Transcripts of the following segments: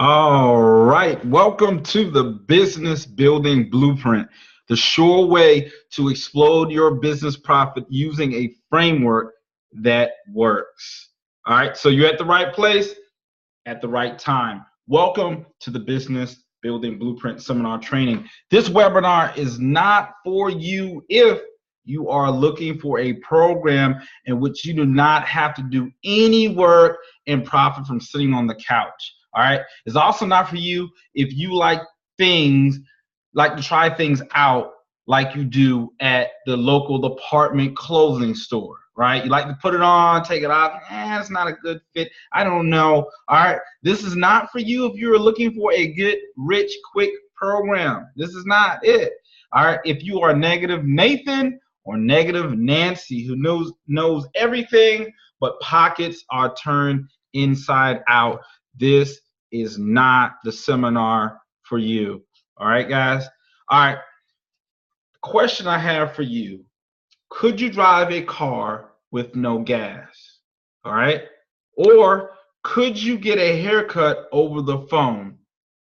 All right, welcome to the Business Building Blueprint, the sure way to explode your business profit using a framework that works. All right, so you're at the right place at the right time. Welcome to the Business Building Blueprint Seminar Training. This webinar is not for you if you are looking for a program in which you do not have to do any work and profit from sitting on the couch. All right. It's also not for you if you like to try things out like you do at the local department clothing store, right? You like to put it on, take it off. It's not a good fit. I don't know. All right. This is not for you if you're looking for a get rich quick program. This is not it. All right. If you are negative Nathan or negative Nancy who knows everything, but pockets are turned inside out, this is not the seminar for you. All right, guys? All right. Question I have for you. Could you drive a car with no gas? All right. Or could you get a haircut over the phone?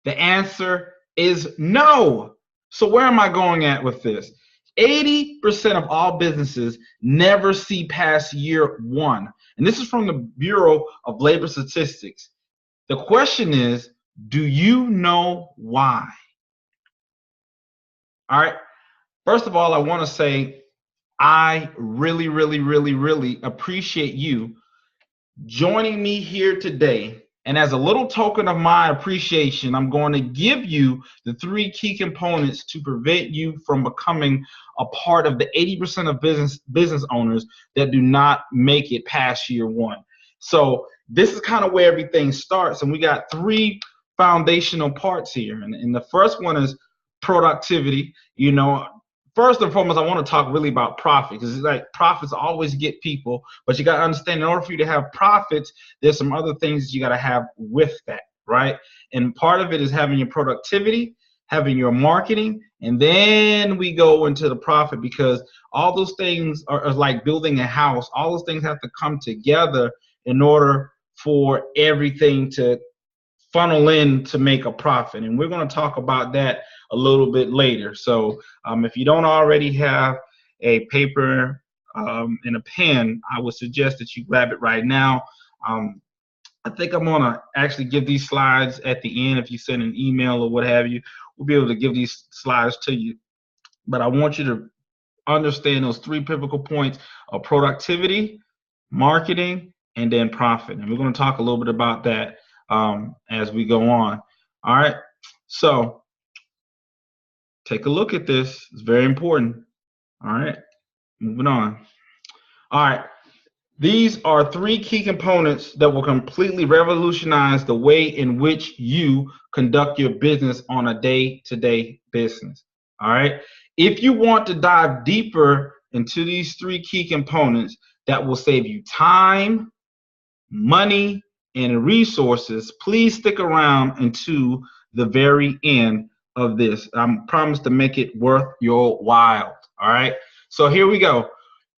The answer is no. So where am I going at with this? 80% of all businesses never see past year one. And this is from the Bureau of Labor Statistics. The question is, do you know why? All right. First of all, I want to say I really appreciate you joining me here today. And as a little token of my appreciation, I'm going to give you the 3 key components to prevent you from becoming a part of the 80% of business owners that do not make it past year one. So this is kind of where everything starts. And we got 3 foundational parts here. And the first one is productivity. First and foremost, I want to talk really about profit, because it's like profits always get people, but you got to understand, in order for you to have profits, there's some other things that you got to have with that, right? And part of it is having your productivity, having your marketing, and then we go into the profit, because all those things are like building a house. All those things have to come together in order for everything to funnel in to make a profit. And we're going to talk about that a little bit later. So if you don't already have a paper and a pen, I would suggest that you grab it right now. I think I'm going to actually give these slides at the end. If you send an email or what have you, we'll be able to give these slides to you. But I want you to understand those 3 pivotal points of productivity, marketing, and then profit. And we're going to talk a little bit about that as we go on. All right. So take a look at this. It's very important. All right. Moving on. All right. These are 3 key components that will completely revolutionize the way in which you conduct your business on a day-to-day business. All right. If you want to dive deeper into these 3 key components that will save you time, money, and resources, please stick around until the very end of this. I promise to make it worth your while. All right. So here we go.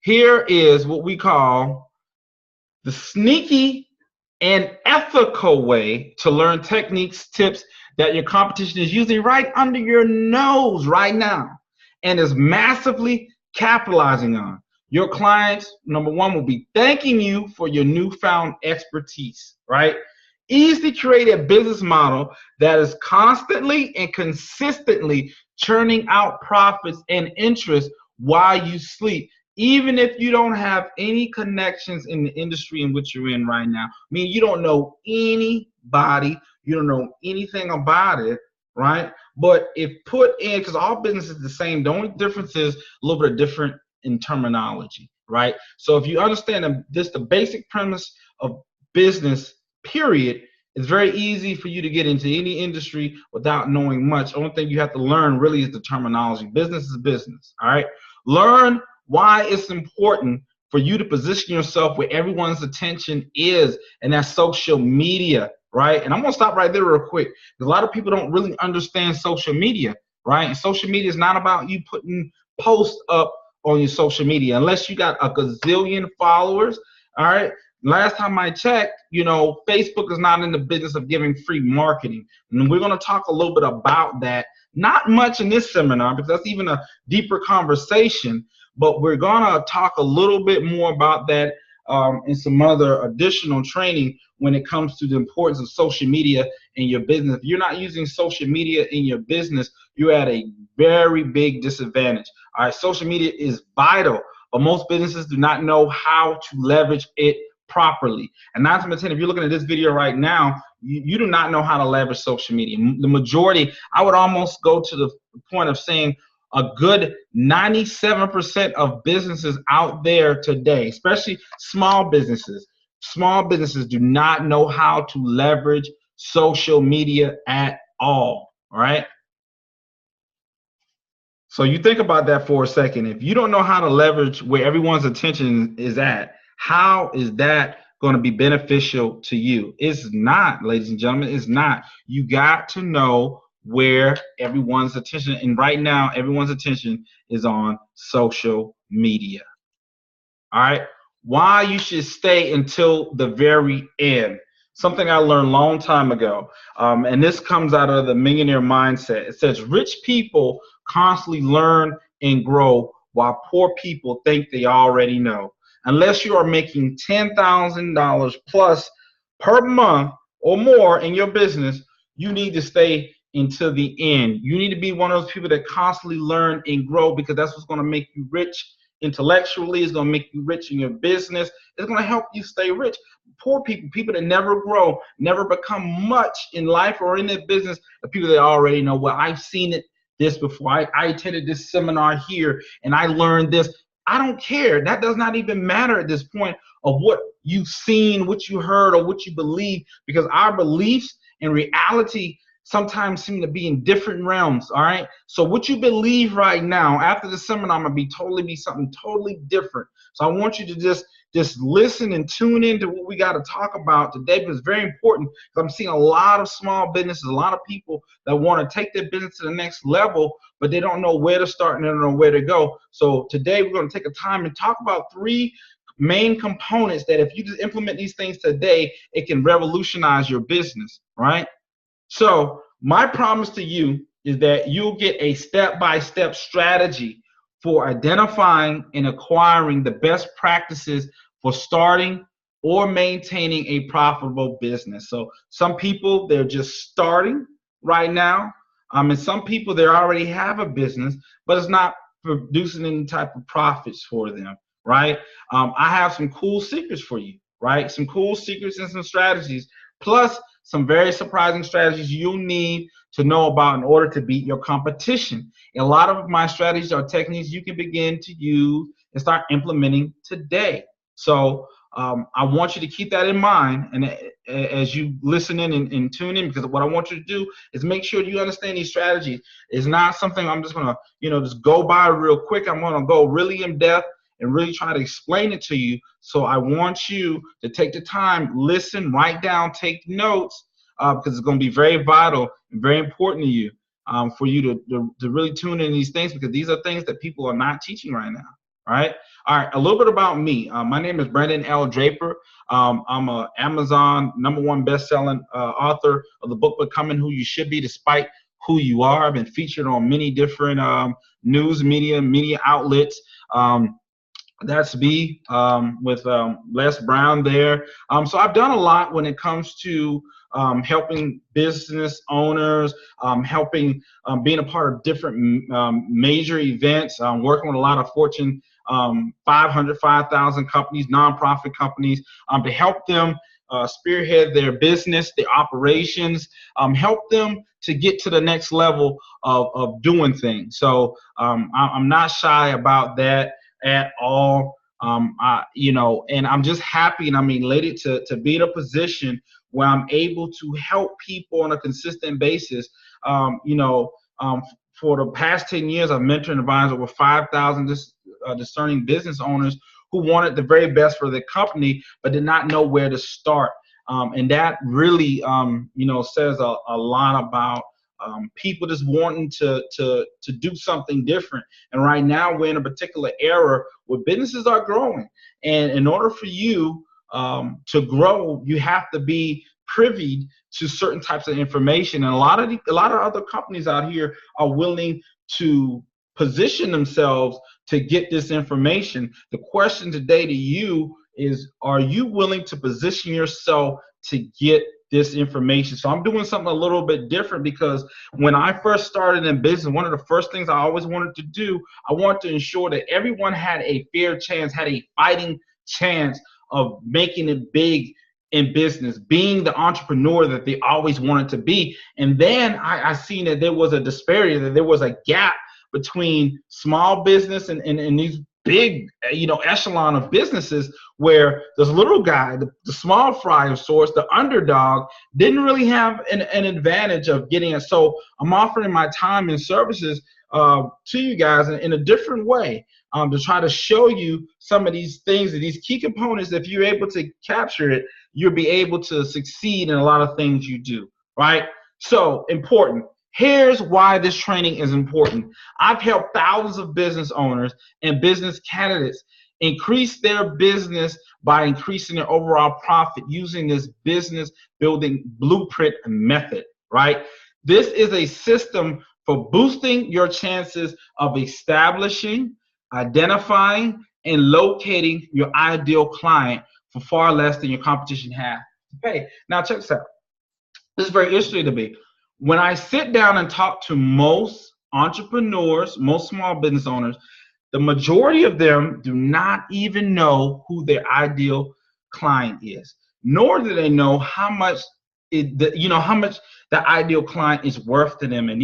Here is what we call the sneaky and ethical way to learn techniques, tips that your competition is using right under your nose right now and is massively capitalizing on. Your clients, number 1, will be thanking you for your newfound expertise, right? Easily create a business model that is constantly and consistently churning out profits and interest while you sleep, even if you don't have any connections in the industry in which you're in right now. I mean, you don't know anybody, you don't know anything about it, right? But if put in, because all business is the same, the only difference is a little bit different in terminology, right? So if you understand the basic premise of business, period, it's very easy for you to get into any industry without knowing much. The only thing you have to learn really is the terminology. Business is business, all right? Learn why it's important for you to position yourself where everyone's attention is, and that's social media, right? And I'm gonna stop right there real quick, because a lot of people don't really understand social media, right? And social media is not about you putting posts up on your social media, unless you got a gazillion followers, all right? last time I checked, Facebook is not in the business of giving free marketing. And we're going to talk a little bit about that. Not much in this seminar because that's even a deeper conversation, but we're going to talk a little bit more about that and some other additional training when it comes to the importance of social media in your business. If you're not using social media in your business, you're at a very big disadvantage. All right, social media is vital, but most businesses do not know how to leverage it properly. And 9 to 10, if you're looking at this video right now, you do not know how to leverage social media. The majority, I would almost go to the point of saying a good 97% of businesses out there today, especially small businesses do not know how to leverage social media at all right? So you think about that for a second. If you don't know how to leverage where everyone's attention is at, how is that going to be beneficial to you? It's not, ladies and gentlemen, it's not. You got to know where everyone's attention, and right now everyone's attention is on social media. All right, why you should stay until the very end. Something I learned a long time ago, and this comes out of the millionaire mindset. It says rich people constantly learn and grow while poor people think they already know. Unless you are making $10,000 plus per month or more in your business, you need to stay until the end. You need to be one of those people that constantly learn and grow, because that's what's going to make you rich intellectually. It's going to make you rich in your business. It's going to help you stay rich. Poor people, people that never grow, never become much in life or in their business, are people that already know, well, I've seen this before. I attended this seminar here and I learned this. I don't care. That does not even matter at this point of what you've seen, what you heard, or what you believe, because our beliefs and reality sometimes seem to be in different realms. All right, so what you believe right now after the seminar, I'm gonna be something totally different. So I want you to just listen and tune into what we got to talk about today, because it's very important, because I'm seeing a lot of small businesses, a lot of people that want to take their business to the next level, but they don't know where to start and they don't know where to go. So today we're going to take a time and talk about 3 main components that if you just implement these things today, it can revolutionize your business, right? So my promise to you is that you'll get a step-by-step strategy for identifying and acquiring the best practices for starting or maintaining a profitable business. So some people, they're just starting right now. And some people, they already have a business, but it's not producing any type of profits for them, right? I have some cool secrets for you, right? Some cool secrets and some strategies, plus some very surprising strategies you'll need to know about in order to beat your competition. And a lot of my strategies are techniques you can begin to use and start implementing today. So I want you to keep that in mind, and as you listen in and tune in, because what I want you to do is make sure you understand these strategies. It's not something I'm just gonna, just go by real quick. I'm gonna go really in depth and really try to explain it to you. So I want you to take the time, listen, write down, take notes, because it's going to be very vital and very important to you, for you to really tune in these things, because these are things that people are not teaching right now. All right. All right. A little bit about me. My name is Brandon L. Draper. I'm an Amazon #1 best-selling author of the book Becoming Who You Should Be Despite Who You Are. I've been featured on many different news media outlets. That's me with Les Brown there. So I've done a lot when it comes to helping business owners, helping being a part of different major events, working with a lot of Fortune 500, 5,000 companies, nonprofit companies, to help them spearhead their business, their operations, help them to get to the next level of doing things. So I'm not shy about that at all. And I'm just happy and I'm elated to be in a position where I'm able to help people on a consistent basis. For the past 10 years, I've mentored and advised over 5,000 discerning business owners who wanted the very best for their company, but did not know where to start. And that really, says a lot about people just wanting to do something different. And right now we're in a particular era where businesses are growing. And in order for you to grow, you have to be privy to certain types of information. And a lot of other companies out here are willing to position themselves to get this information. The question today to you is, are you willing to position yourself to get this information? So I'm doing something a little bit different, because when I first started in business, one of the first things I always wanted to do, I wanted to ensure that everyone had a fair chance, had a fighting chance of making it big in business, being the entrepreneur that they always wanted to be. And then I seen that there was a disparity, that there was a gap between small business and these big, echelon of businesses, where this little guy, the small fry of sorts, the underdog, didn't really have an advantage of getting it. So I'm offering my time and services to you guys in a different way, to try to show you some of these things, these key components. If you're able to capture it, you'll be able to succeed in a lot of things you do, right? So important. Here's why this training is important. I've helped thousands of business owners and business candidates increase their business by increasing their overall profit using this business building blueprint method, right? This is a system for boosting your chances of establishing, identifying, and locating your ideal client for far less than your competition has to pay. Now, check this out. This is very interesting to me. When I sit down and talk to most entrepreneurs, most small business owners, the majority of them do not even know who their ideal client is, nor do they know how much how much the ideal client is worth to them. And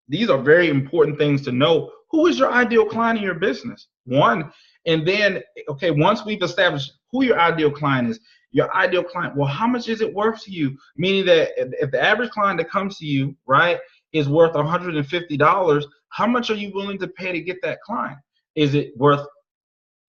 these are very important things to know. Who is your ideal client in your business? One, and then, okay, once we've established who your ideal client is, your ideal client, well, how much is it worth to you? Meaning that if the average client that comes to you, right, is worth $150, how much are you willing to pay to get that client? Is it worth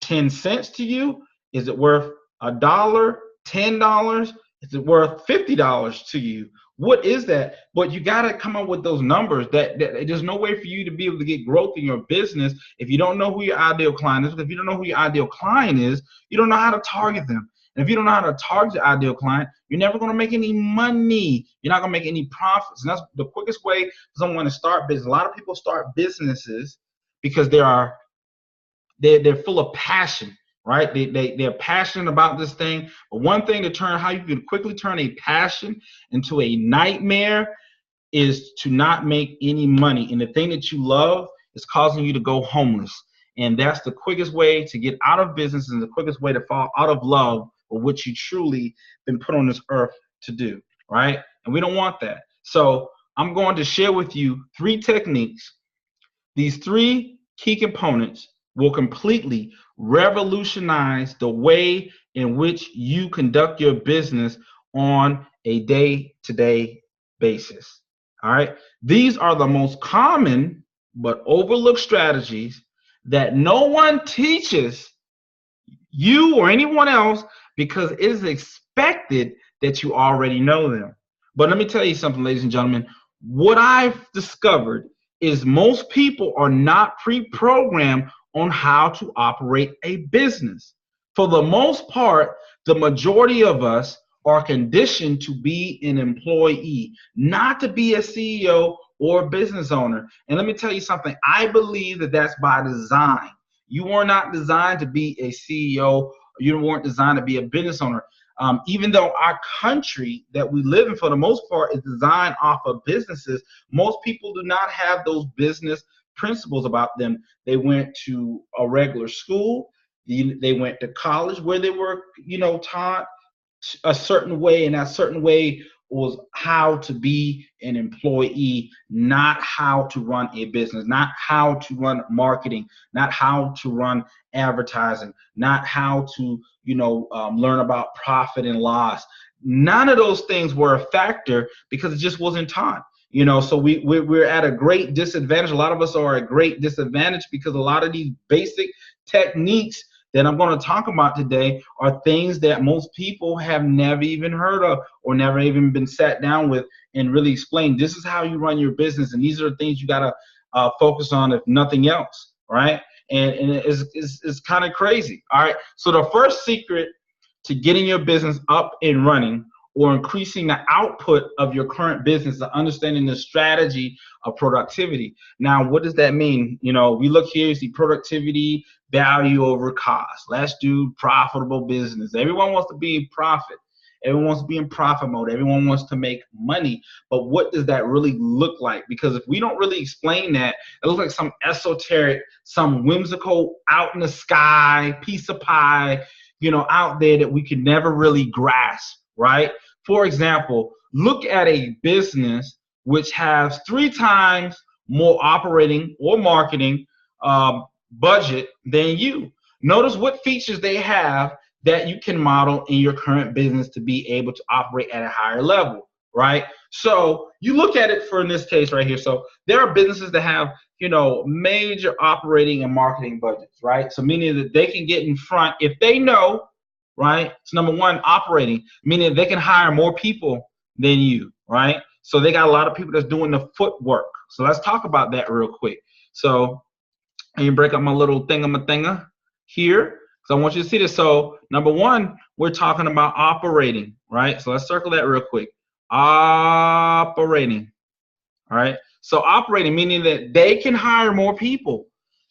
10 cents to you? Is it worth $1, $10? Is it worth $50 to you? What is that? But you got to come up with those numbers. That there's no way for you to be able to get growth in your business if you don't know who your ideal client is. If you don't know who your ideal client is, you don't know how to target them. And if you don't know how to target your ideal client, you're never going to make any money. You're not going to make any profits. And that's the quickest way for someone to start business. A lot of people start businesses because they're full of passion, right? They're passionate about this thing. But one thing to turn, how you can quickly turn a passion into a nightmare is to not make any money. And the thing that you love is causing you to go homeless. And that's the quickest way to get out of business, and the quickest way to fall out of love for what you truly been put on this earth to do, right? And we don't want that. So I'm going to share with you 3 techniques. These 3 key components will completely revolutionize the way in which you conduct your business on a day-to-day basis. All right. These are the most common but overlooked strategies that no one teaches you or anyone else, because it is expected that you already know them. But let me tell you something, ladies and gentlemen. What I've discovered is most people are not pre-programmed on how to operate a business. For the most part, the majority of us are conditioned to be an employee, not to be a CEO or a business owner. And let me tell you something. I believe that that's by design. You were not designed to be a CEO. You weren't designed to be a business owner. Even though our country that we live in, for the most part, is designed off of businesses, most people do not have those business principles about them. They went to a regular school. They went to college where they were, taught a certain way, and that certain way was how to be an employee, not how to run a business, not how to run marketing, not how to run advertising, not how to, learn about profit and loss. None of those things were a factor because it just wasn't taught. So we're at a great disadvantage. A lot of us are at great disadvantage because a lot of these basic techniques that I'm going to talk about today are things that most people have never even heard of or never even been sat down with and really explained. This is how you run your business, and these are the things you got to focus on, if nothing else, right? And it's kind of crazy, all right? So the first secret to getting your business up and running or increasing the output of your current business, and understanding the strategy of productivity. Now, what does that mean? You know, we look here, you see productivity, value over cost. Let's do profitable business. Everyone wants to be in profit. Everyone wants to be in profit mode. Everyone wants to make money. But what does that really look like? Because if we don't really explain that, it looks like some esoteric, some whimsical, out in the sky piece of pie, you know, out there that we can never really grasp, right? For example, look at a business which has 3 times more operating or marketing budget than you. Notice what features they have that you can model in your current business to be able to operate at a higher level, right? So you look at it for in this case right here. So there are businesses that have, you know, major operating and marketing budgets, right? So meaning that they can get in front if they know, right? So number one, operating, meaning they can hire more people than you, right? So they got a lot of people that's doing the footwork. So let's talk about that real quick. So let me break up my little thingamathinga here. So I want you to see this. So number one, we're talking about operating, right? So let's circle that real quick. Operating, all right? So operating, meaning that they can hire more people.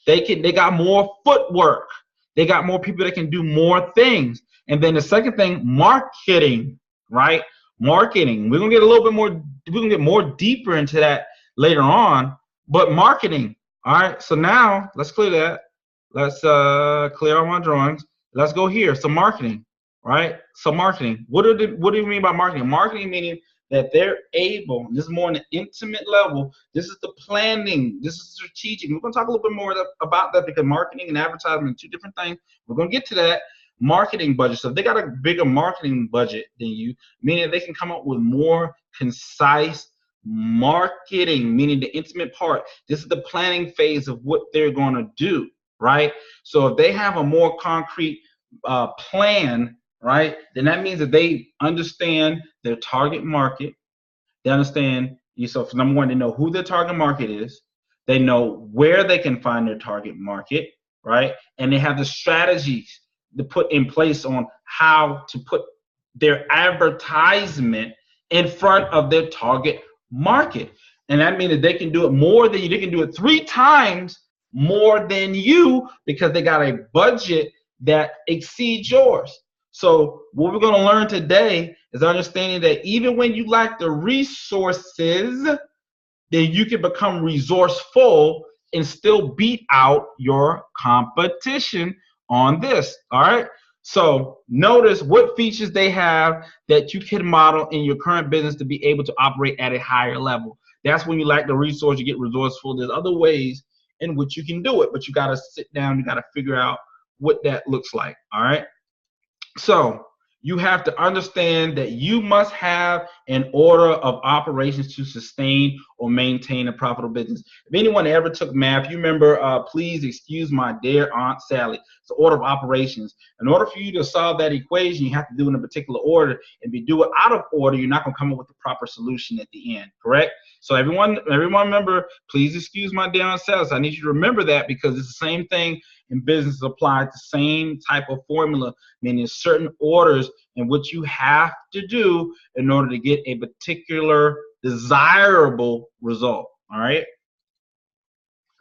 They got more footwork. They got more people that can do more things. And then the second thing, marketing, right? Marketing. We're gonna get a little bit more, we're gonna get more deeper into that later on, but marketing. All right, so now let's clear that. Let's clear all my drawings. Let's go here. So marketing, right? So marketing. What do you mean by marketing? Marketing meaning that they're able, this is more on an intimate level, this is the planning, this is strategic. We're going to talk a little bit more about that because marketing and advertising are 2 different things. We're going to get to that. Marketing budget. So if they got a bigger marketing budget than you, meaning they can come up with more concise marketing, meaning the intimate part. This is the planning phase of what they're going to do, right? So if they have a more concrete plan, right, then that means that they understand their target market. They understand, so for number one, they know who their target market is. They know where they can find their target market, right? And they have the strategies to put in place on how to put their advertisement in front of their target market. And that means that they can do it more than you. They can do it 3 times more than you because they got a budget that exceeds yours. So what we're going to learn today is understanding that even when you lack the resources, then you can become resourceful and still beat out your competition on this. All right. So notice what features they have that you can model in your current business to be able to operate at a higher level. That's when you lack the resource, you get resourceful. There's other ways in which you can do it, but you got to sit down, you got to figure out what that looks like. All right. So you have to understand that you must have an order of operations to sustain or maintain a profitable business. If anyone ever took math, you remember, please excuse my dear Aunt Sally. It's the order of operations. In order for you to solve that equation, you have to do it in a particular order. And if you do it out of order, you're not going to come up with the proper solution at the end, correct? So everyone remember, please excuse my dear Aunt Sally. So I need you to remember that because it's the same thing in business applied, the same type of formula, meaning certain orders in which you have to do in order to get a particular desirable result. All right.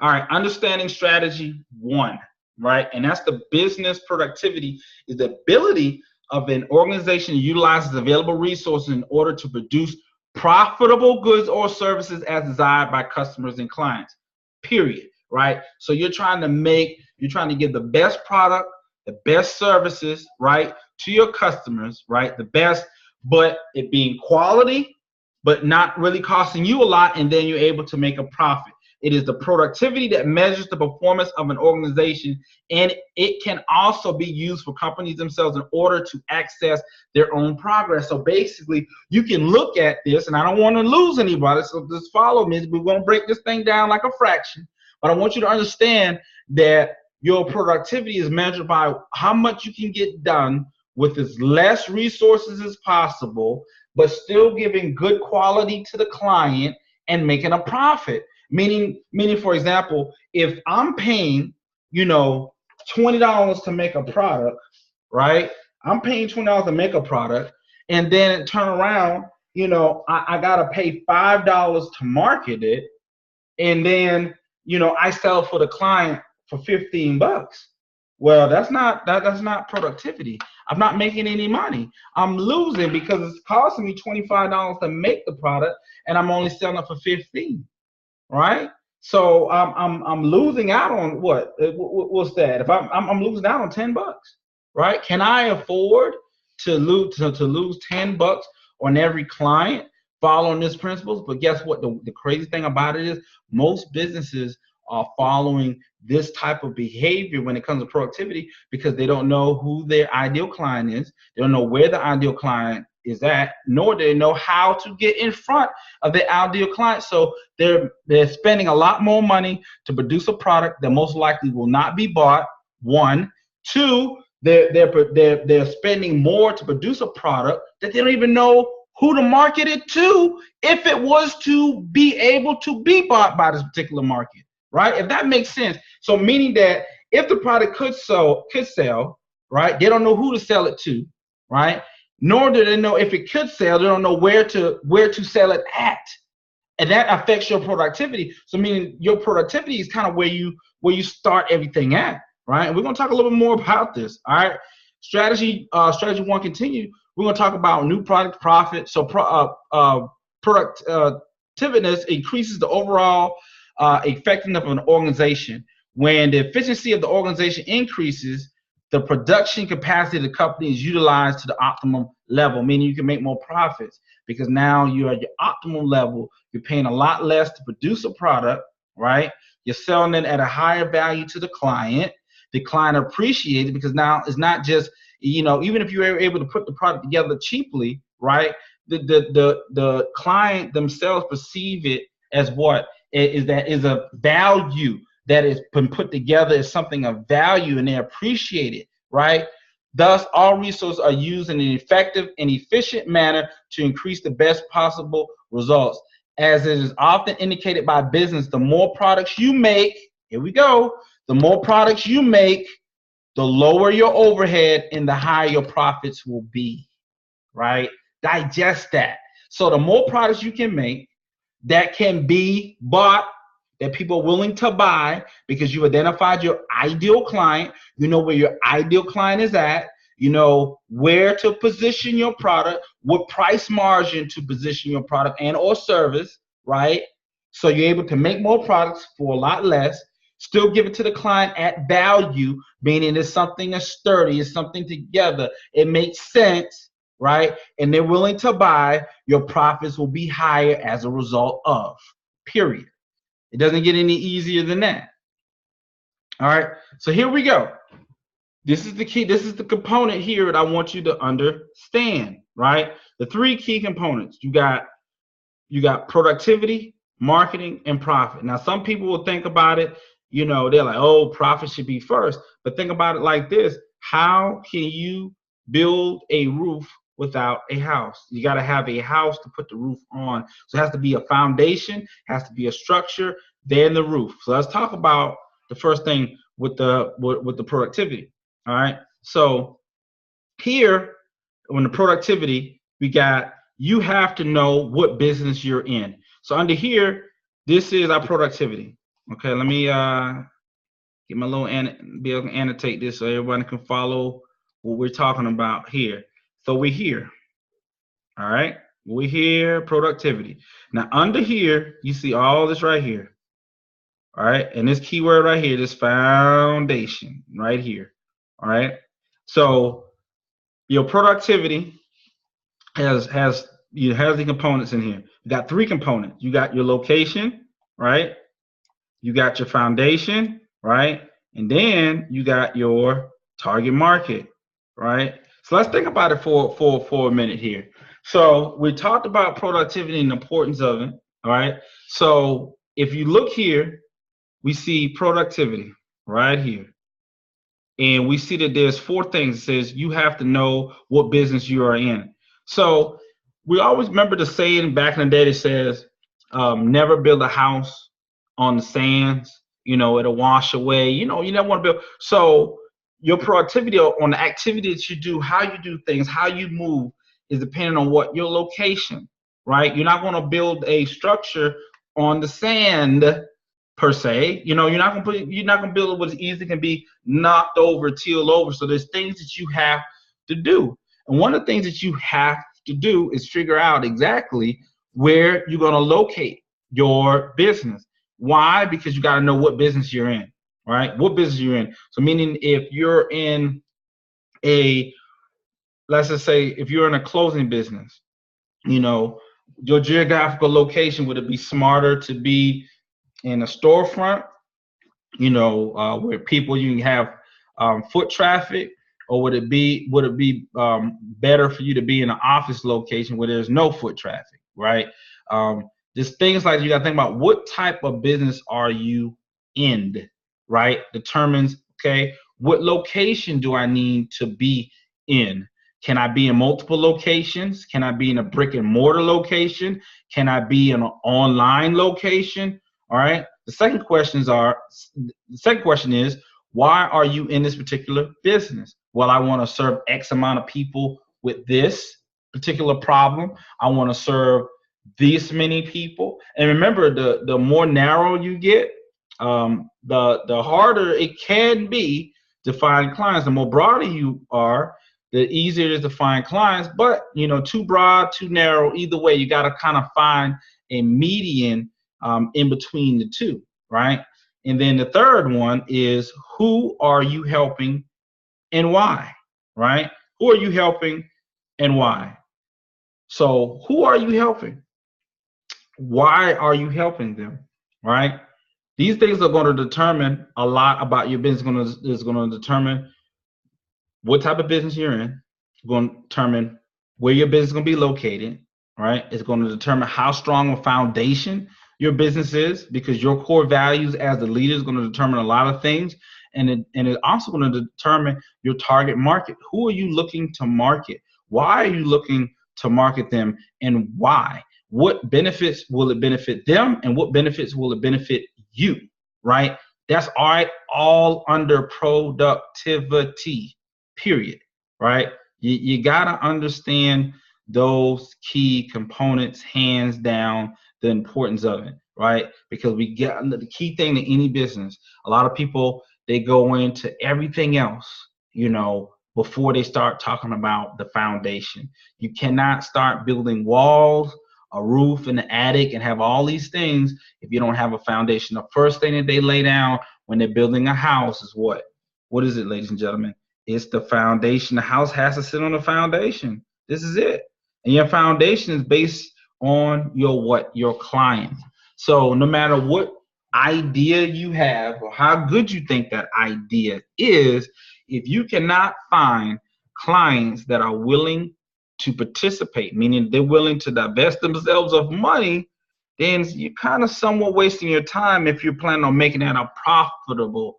All right. Understanding strategy 1, right? And that's the business productivity, is the ability of an organization to utilize its available resources in order to produce profitable goods or services as desired by customers and clients, period. Right? So you're trying to give the best product, the best services, right, to your customers, right? The best, but it being quality, but not really costing you a lot, and then you're able to make a profit. It is the productivity that measures the performance of an organization, and it can also be used for companies themselves in order to access their own progress. So basically, you can look at this, and I don't want to lose anybody, so just follow me. We're going to break this thing down like a fraction. But I want you to understand that your productivity is measured by how much you can get done with as less resources as possible, but still giving good quality to the client and making a profit. Meaning, for example, if I'm paying, $20 to make a product, right? I'm paying $20 to make a product, and then turn around, I gotta pay $5 to market it, and then I sell for the client for $15. Well, that's not productivity. I'm not making any money. I'm losing because it's costing me $25 to make the product, and I'm only selling it for 15, right? So I'm losing out on what? What's that? If I'm losing out on $10, right? Can I afford to lose $10 on every client following these principles? But guess what? The crazy thing about it is most businesses are following this type of behavior when it comes to productivity because they don't know who their ideal client is. They don't know where the ideal client is at, nor do they know how to get in front of their ideal client. So they're spending a lot more money to produce a product that most likely will not be bought. One, two, they're spending more to produce a product that they don't even know who to market it to if it was to be able to be bought by this particular market, right? If that makes sense. So meaning that if the product could sell, right, they don't know who to sell it to, right? Nor do they know if it could sell, they don't know where to sell it at. And that affects your productivity. So meaning your productivity is kind of where you start everything at, right? And we're going to talk a little bit more about this. All right. Strategy one, continue. We're going to talk about new product profit. So productiveness increases the overall effectiveness of an organization. When the efficiency of the organization increases, the production capacity of the company is utilized to the optimum level, meaning you can make more profits because now you're at your optimum level. You're paying a lot less to produce a product, right? You're selling it at a higher value to the client. The client appreciates it because now it's not just, even if you were able to put the product together cheaply, right? The client themselves perceive it as what is a value that has been put together as something of value, and they appreciate it, right? Thus, all resources are used in an effective and efficient manner to increase the best possible results. As it is often indicated by business, the more products you make, here we go, the more products you make, the lower your overhead and the higher your profits will be, right? Digest that. So the more products you can make that can be bought, that people are willing to buy because you've identified your ideal client, you know where your ideal client is at, you know where to position your product, what price margin to position your product and or service, right? So you're able to make more products for a lot less, still give it to the client at value, meaning it's something that's sturdy, it's something together, it makes sense, right? And they're willing to buy, your profits will be higher as a result of, period. It doesn't get any easier than that. All right, so here we go. This is the key. This is the component here that I want you to understand, right? The three key components. You got productivity, marketing, and profit. Now, some people will think about it, they're like, oh, profit should be first. But think about it like this. How can you build a roof without a house? You got to have a house to put the roof on. So it has to be a foundation, has to be a structure, then the roof. So let's talk about the first thing with the productivity. All right. So here, on the productivity, you have to know what business you're in. So under here, this is our productivity. Okay, let me get my little be able to annotate this so everybody can follow what we're talking about here. So we're here. All right, we're here, productivity. Now under here, you see all this right here. All right, and this keyword right here, this foundation right here. All right, so your productivity has the components in here. You got three components. You got your location, right? You got your foundation, right? And then you got your target market, right? So let's think about it for a minute here. So we talked about productivity and the importance of it, all right? So if you look here, we see productivity right here. And we see that there's four things. It says you have to know what business you are in. So we always remember the saying back in the day that says, never build a house on the sands, it'll wash away. You never want to build. So your productivity on the activity that you do, how you do things, how you move is depending on what your location, right? You're not going to build a structure on the sand per se. You're not going to build it what's easy can be knocked over, tilled over. So there's things that you have to do. And one of the things that you have to do is figure out exactly where you're going to locate your business. Why? Because you got to know what business you're in, right? What business you're in. So meaning if you're in let's just say if you're in a clothing business, your geographical location, would it be smarter to be in a storefront, where people you can have foot traffic, or would it be better for you to be in an office location where there's no foot traffic, right? Just things like you got to think about what type of business are you in, right? Determines, okay, what location do I need to be in? Can I be in multiple locations? Can I be in a brick and mortar location? Can I be in an online location? All right. The second question is, why are you in this particular business? Well, I want to serve X amount of people with this particular problem. I want to serve this many people. And remember, the more narrow you get, the harder it can be to find clients. The more broader you are, the easier it is to find clients. But too broad, too narrow, either way, you got to kind of find a median in between the two, right? And then the third one is, who are you helping and why, right? Who are you helping and why? So who are you helping? Why are you helping them, right? These things are going to determine a lot about your business. Is going to determine what type of business you're in. It's going to determine where your business is going to be located, right? It's going to determine how strong a foundation your business is, because your core values as the leader is going to determine a lot of things. And it's also going to determine your target market. Who are you looking to market? Why are you looking to market them, and why? What benefits will it benefit them, and what benefits will it benefit you, right? That's all under productivity, period, right? You got to understand those key components, hands down, the importance of it, right? Because we get the key thing in any business. A lot of people, they go into everything else, before they start talking about the foundation. You cannot start building walls, a roof, and an attic, and have all these things if you don't have a foundation. The first thing that they lay down when they're building a house is what? What is it, ladies and gentlemen? It's the foundation. The house has to sit on the foundation. This is it. And your foundation is based on your client. So no matter what idea you have or how good you think that idea is, if you cannot find clients that are willing to participate, meaning they're willing to divest themselves of money, then you're kind of somewhat wasting your time if you're planning on making that a profitable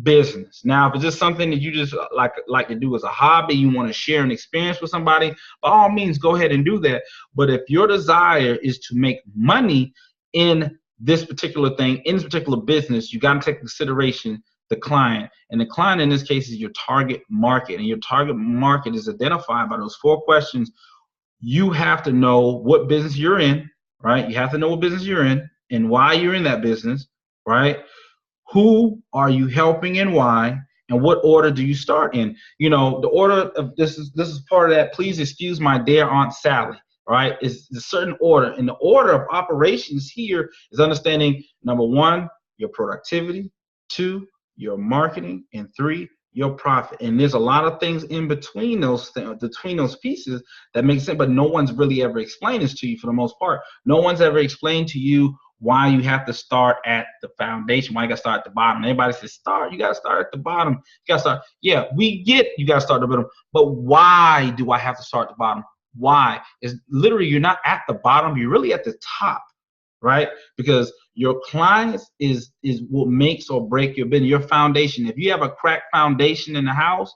business. Now, if it's just something that you just like to do as a hobby, you want to share an experience with somebody, by all means, go ahead and do that. But if your desire is to make money in this particular thing, in this particular business, you got to take into consideration the client. And the client in this case is your target market. And your target market is identified by those 4 questions. You have to know what business you're in, right? You have to know what business you're in and why you're in that business, right? Who are you helping and why? And what order do you start in? The order of this is part of that. Please excuse my dear Aunt Sally, right? It's a certain order. And the order of operations here is understanding, number 1, your productivity, 2, your marketing, and 3, your profit. And there's a lot of things in between those pieces that make sense, but no one's really ever explained this to you for the most part. No one's ever explained to you why you have to start at the foundation, why you got to start at the bottom. Everybody says you got to start at the bottom. You got to start. Yeah, we get you got to start at the bottom, but why do I have to start at the bottom? Why? Is literally you're not at the bottom, you're really at the top, right? Because your clients is what makes or break your business, your foundation. If you have a cracked foundation in the house,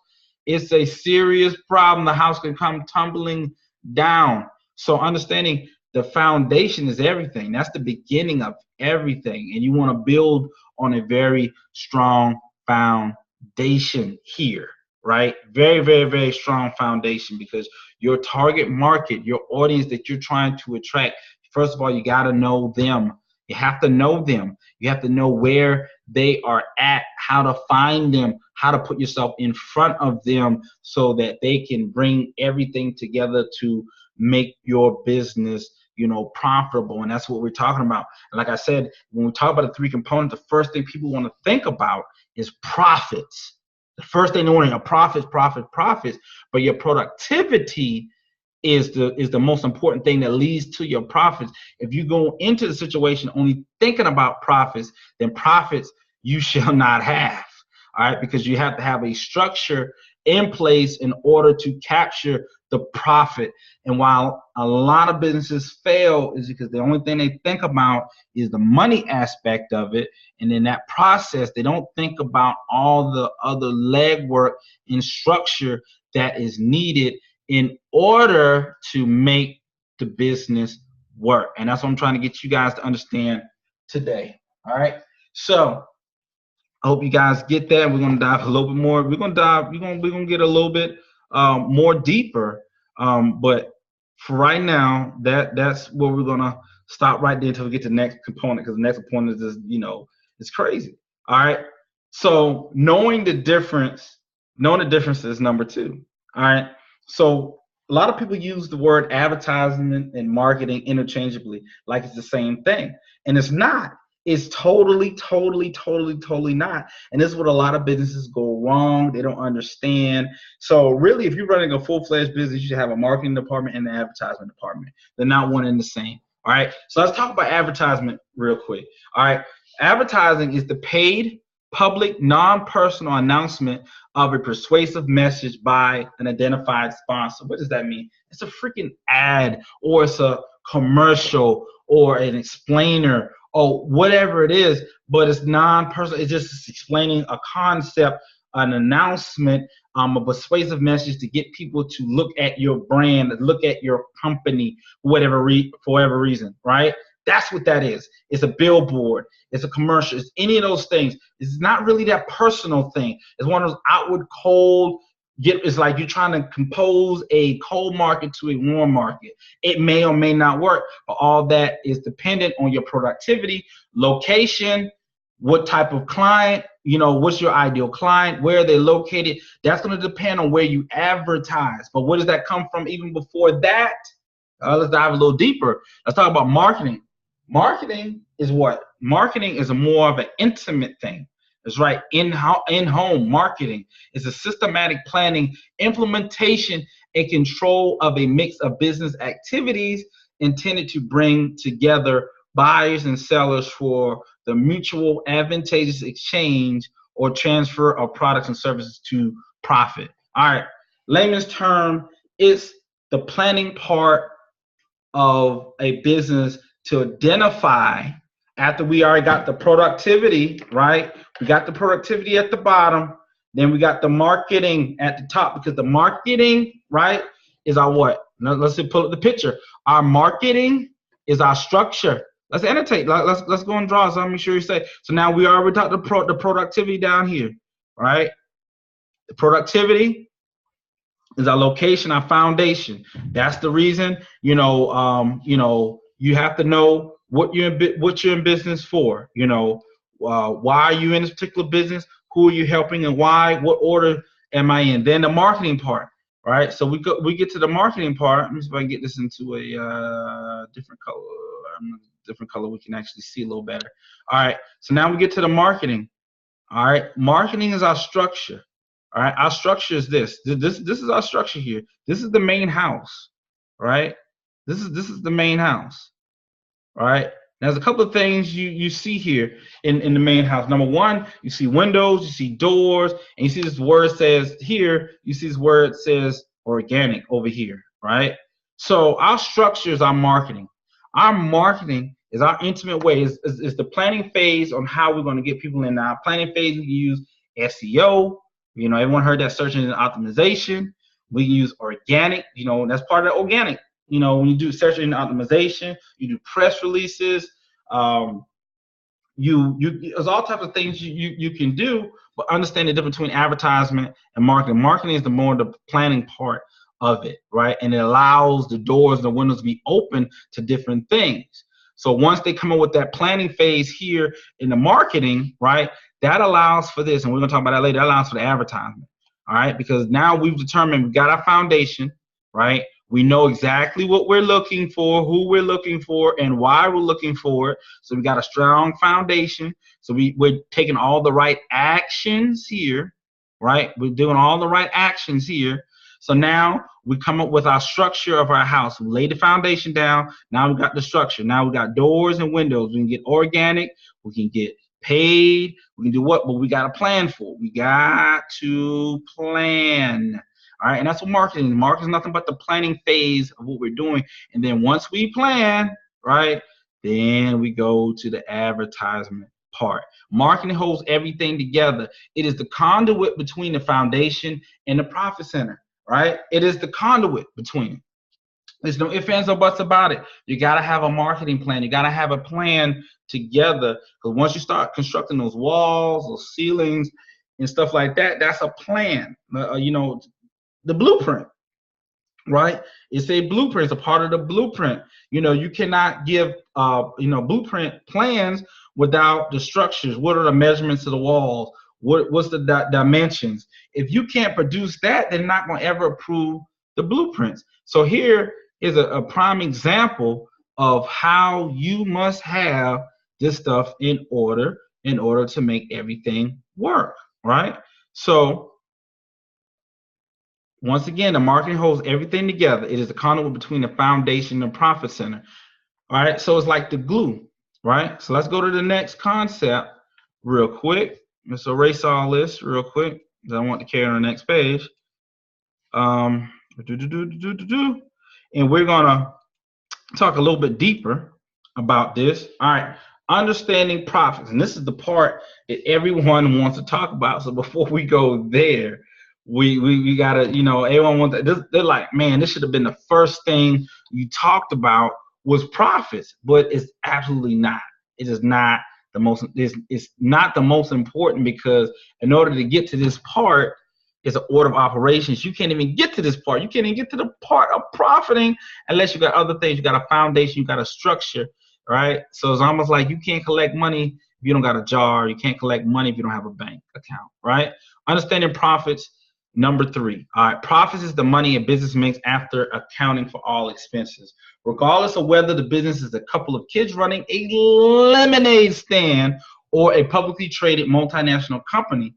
it's a serious problem. The house can come tumbling down. So understanding the foundation is everything. That's the beginning of everything. And you want to build on a very strong foundation. foundation here, right? Very, very, very strong foundation, because your target market, your audience that you're trying to attract, first of all, you got to know them. You have to know them. You have to know where they are at, how to find them, how to put yourself in front of them so that they can bring everything together to make your business, profitable. And that's what we're talking about. And like I said, when we talk about the three components, the first thing people want to think about is profits. The first thing they want to know, profits, profits, profits. But your productivity is the most important thing that leads to your profits. If you go into the situation only thinking about profits, then profits you shall not have. All right, because you have to have a structure in place in order to capture the profit. And while a lot of businesses fail is because the only thing they think about is the money aspect of it. And in that process, they don't think about all the other legwork and structure that is needed in order to make the business work. And that's what I'm trying to get you guys to understand today. All right. So I hope you guys get that. We're gonna dive a little bit more. We're gonna get a little bit more deeper. But for right now, that's where we're gonna stop right there until we get to the next component, because the next component is it's crazy. All right. So knowing the difference is number two. All right. So a lot of people use the word advertisement and marketing interchangeably, like it's the same thing, and it's not. It's totally, totally, totally, totally not. And this is what a lot of businesses go wrong. They don't understand. So really, if you're running a full-fledged business, you should have a marketing department and an advertisement department. They're not one and the same. All right. So let's talk about advertisement real quick. All right. Advertising is the paid, public, non-personal announcement of a persuasive message by an identified sponsor. What does that mean? It's a freaking ad, or it's a commercial, or an explainer, or whatever it is, but it's non-personal. It's just explaining a concept, an announcement, a persuasive message to get people to look at your brand, look at your company, for whatever reason, right? That's what that is. It's a billboard. It's a commercial. It's any of those things. It's not really that personal thing. It's one of those outward cold. It's like you're trying to compose a cold market to a warm market. It may or may not work, but all that is dependent on your productivity, location, what type of client, what's your ideal client, where are they located. That's going to depend on where you advertise. But where does that come from even before that? Let's dive a little deeper. Let's talk about marketing. Marketing is what? Marketing is more of an intimate thing. It's right, in-home marketing is a systematic planning, implementation, and control of a mix of business activities intended to bring together buyers and sellers for the mutual advantageous exchange or transfer of products and services to profit. All right, layman's term, it's the planning part of a business to identify, after we already got the productivity, right? We got the productivity at the bottom, then we got the marketing at the top, because the marketing, right, is our what? Now, let's pull up the picture. Our marketing is our structure. Let's annotate. Let's go and draw. So make sure you say. So now we already talked the productivity down here, right? The productivity is our location, our foundation. That's the reason, you have to know what you're in business for. Why are you in this particular business? Who are you helping, and why? What order am I in? Then the marketing part, right? So we get to the marketing part. Let me see if I can get this into a different color. Different color, we can actually see a little better. All right. So now we get to the marketing. All right. Marketing is our structure. All right, our structure is this. This is our structure here. This is the main house, right? This is the main house, all right? Now, there's a couple of things you see here in the main house. Number one, you see windows, you see doors, and you see this word says here. You see this word says organic over here, right? So our structure is our marketing. Our marketing is our intimate way. Is the planning phase on how we're going to get people in. Our planning phase, we use SEO. Everyone heard that, search engine optimization. We use organic, that's part of the organic. When you do search engine optimization, you do press releases, there's all types of things you can do, but understand the difference between advertisement and marketing. Marketing is the planning part of it, right? And it allows the doors and the windows to be open to different things. So once they come up with that planning phase here in the marketing, right, that allows for this, and we're gonna talk about that later, that allows for the advertisement, all right? Because now we've determined we've got our foundation, right? We know exactly what we're looking for, who we're looking for, and why we're looking for it. So we got a strong foundation. So we're taking all the right actions here, right? We're doing all the right actions here. So now we come up with our structure of our house. We lay the foundation down. Now we got the structure. Now we got doors and windows. We can get organic. We can get paid. We can do what? But we got to plan for it. We got to plan. All right, and that's what marketing is. Marketing is nothing but the planning phase of what we're doing. And then once we plan, right, then we go to the advertisement part. Marketing holds everything together. It is the conduit between the foundation and the profit center, right? It is the conduit between it. There's no ifs, ands, or buts about it. You got to have a marketing plan. You got to have a plan together. Because once you start constructing those walls, those ceilings, and stuff like that, that's a plan. The blueprint, right? It's a blueprint. It's a part of the blueprint. You cannot give, blueprint plans without the structures. What are the measurements of the walls? What's the dimensions? If you can't produce that, they're not going to ever approve the blueprints. So here is a prime example of how you must have this stuff in order to make everything work, right? So once again, the marketing holds everything together. It is the conduit between the foundation and the profit center. All right, so it's like the glue, right? So let's go to the next concept real quick. Let's erase all this real quick because I want to carry on the next page. And we're gonna talk a little bit deeper about this. All right, understanding profits, and this is the part that everyone wants to talk about. So before we go there, we gotta, everyone wants that. They're like, man, this should have been the first thing you talked about was profits, but it's absolutely not. It is not the most. It's not the most important, because in order to get to this part, it's an order of operations. You can't even get to this part. You can't even get to the part of profiting unless you got other things. You got a foundation. You got a structure, right? So it's almost like you can't collect money if you don't got a jar. You can't collect money if you don't have a bank account, right? Understanding profits. Number 3. All right, profits is the money a business makes after accounting for all expenses, regardless of whether the business is a couple of kids running a lemonade stand or a publicly traded multinational company.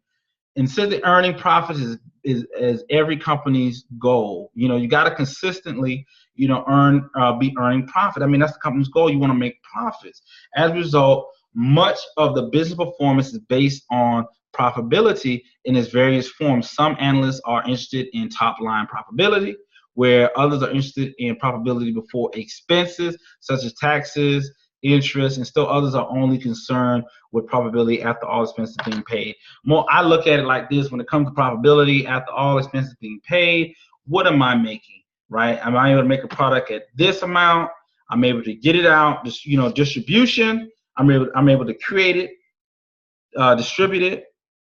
Instead of earning profits is every company's goal. You got to consistently, be earning profit. I mean, that's the company's goal. You want to make profits. As a result, much of the business performance is based on profitability in its various forms. Some analysts are interested in top line profitability, where others are interested in profitability before expenses, such as taxes, interest, and still others are only concerned with profitability after all expenses being paid. I look at it like this: when it comes to profitability after all expenses being paid, what am I making, right? Am I able to make a product at this amount? I'm able to get it out, distribution. I'm able to create it, distribute it,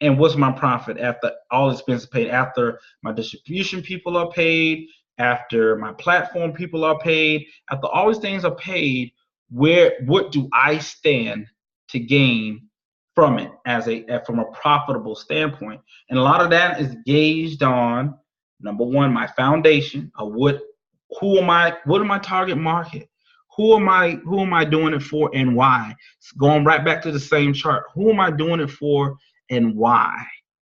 and what's my profit after all expenses paid, after my distribution people are paid, after my platform people are paid, after all these things are paid, what do I stand to gain from it from a profitable standpoint? And a lot of that is gauged on, number 1, my foundation of what am my target market? Who am I doing it for, and why? Going right back to the same chart. Who am I doing it for and why?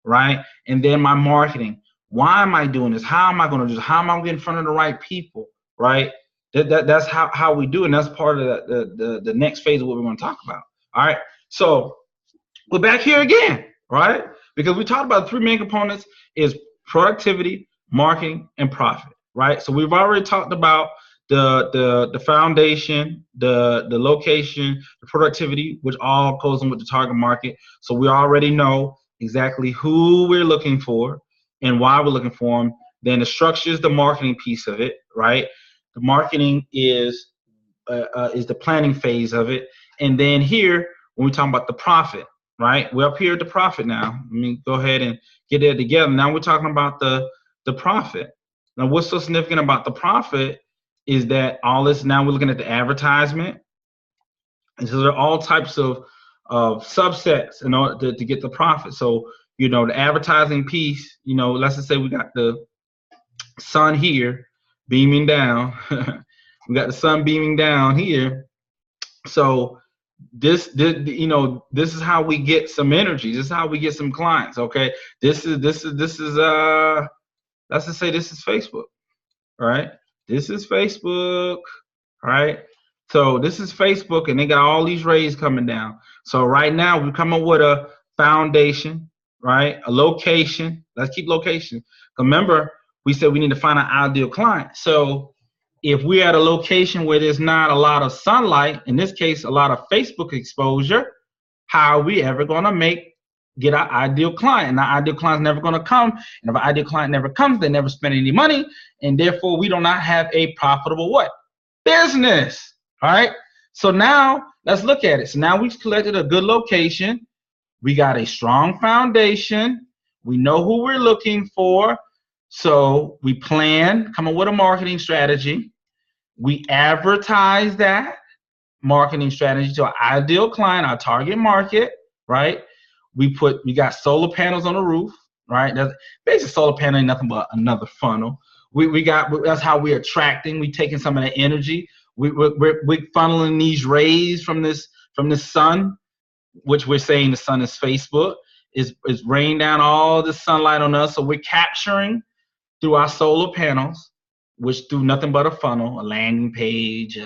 Right? And then my marketing. Why am I doing this? How am I going to do this? How am I going to get in front of the right people? Right? That's how we do it. And that's part of the next phase of what we're going to talk about. All right. So we're back here again, right? Because we talked about the 3 main components is productivity, marketing, and profit. Right? So we've already talked about the foundation, the location, the productivity, which all goes in with the target market. So we already know exactly who we're looking for and why we're looking for them. Then the structure is the marketing piece of it, right? The marketing is the planning phase of it. And then here when we talk about the profit, right? We're up here at the profit now. Let me go ahead and get it together. Now we're talking about the profit. Now, what's so significant about the profit is that all this, now we're looking at the advertisement. And so there are all types of subsets in order to get the profit. So, you know, the advertising piece, you know, let's just say we got the sun here beaming down. We got the sun beaming down here. So this, you know, this is how we get some energy. This is how we get some clients. Okay. This is let's just say this is Facebook, right? This is Facebook, right? So this is Facebook, and they got all these rays coming down. So right now we come up with a foundation, right? A location. Let's keep location. Remember, we said we need to find an ideal client. So if we're at a location where there's not a lot of sunlight, in this case, a lot of Facebook exposure, how are we ever going to get our ideal client? And our ideal client's never going to come. And if our ideal client never comes, they never spend any money. And therefore, we do not have a profitable what? Business. All right. So now let's look at it. So now we've collected a good location. We got a strong foundation. We know who we're looking for. So we plan, come up with a marketing strategy. We advertise that marketing strategy to our ideal client, our target market, right? We got solar panels on the roof, right? That's basically, solar panel ain't nothing but another funnel. That's how we're attracting. We taking some of the energy. We're funneling these rays from this sun, which we're saying the sun is Facebook, is raining down all the sunlight on us. So we're capturing through our solar panels, which do nothing but a funnel, a landing page.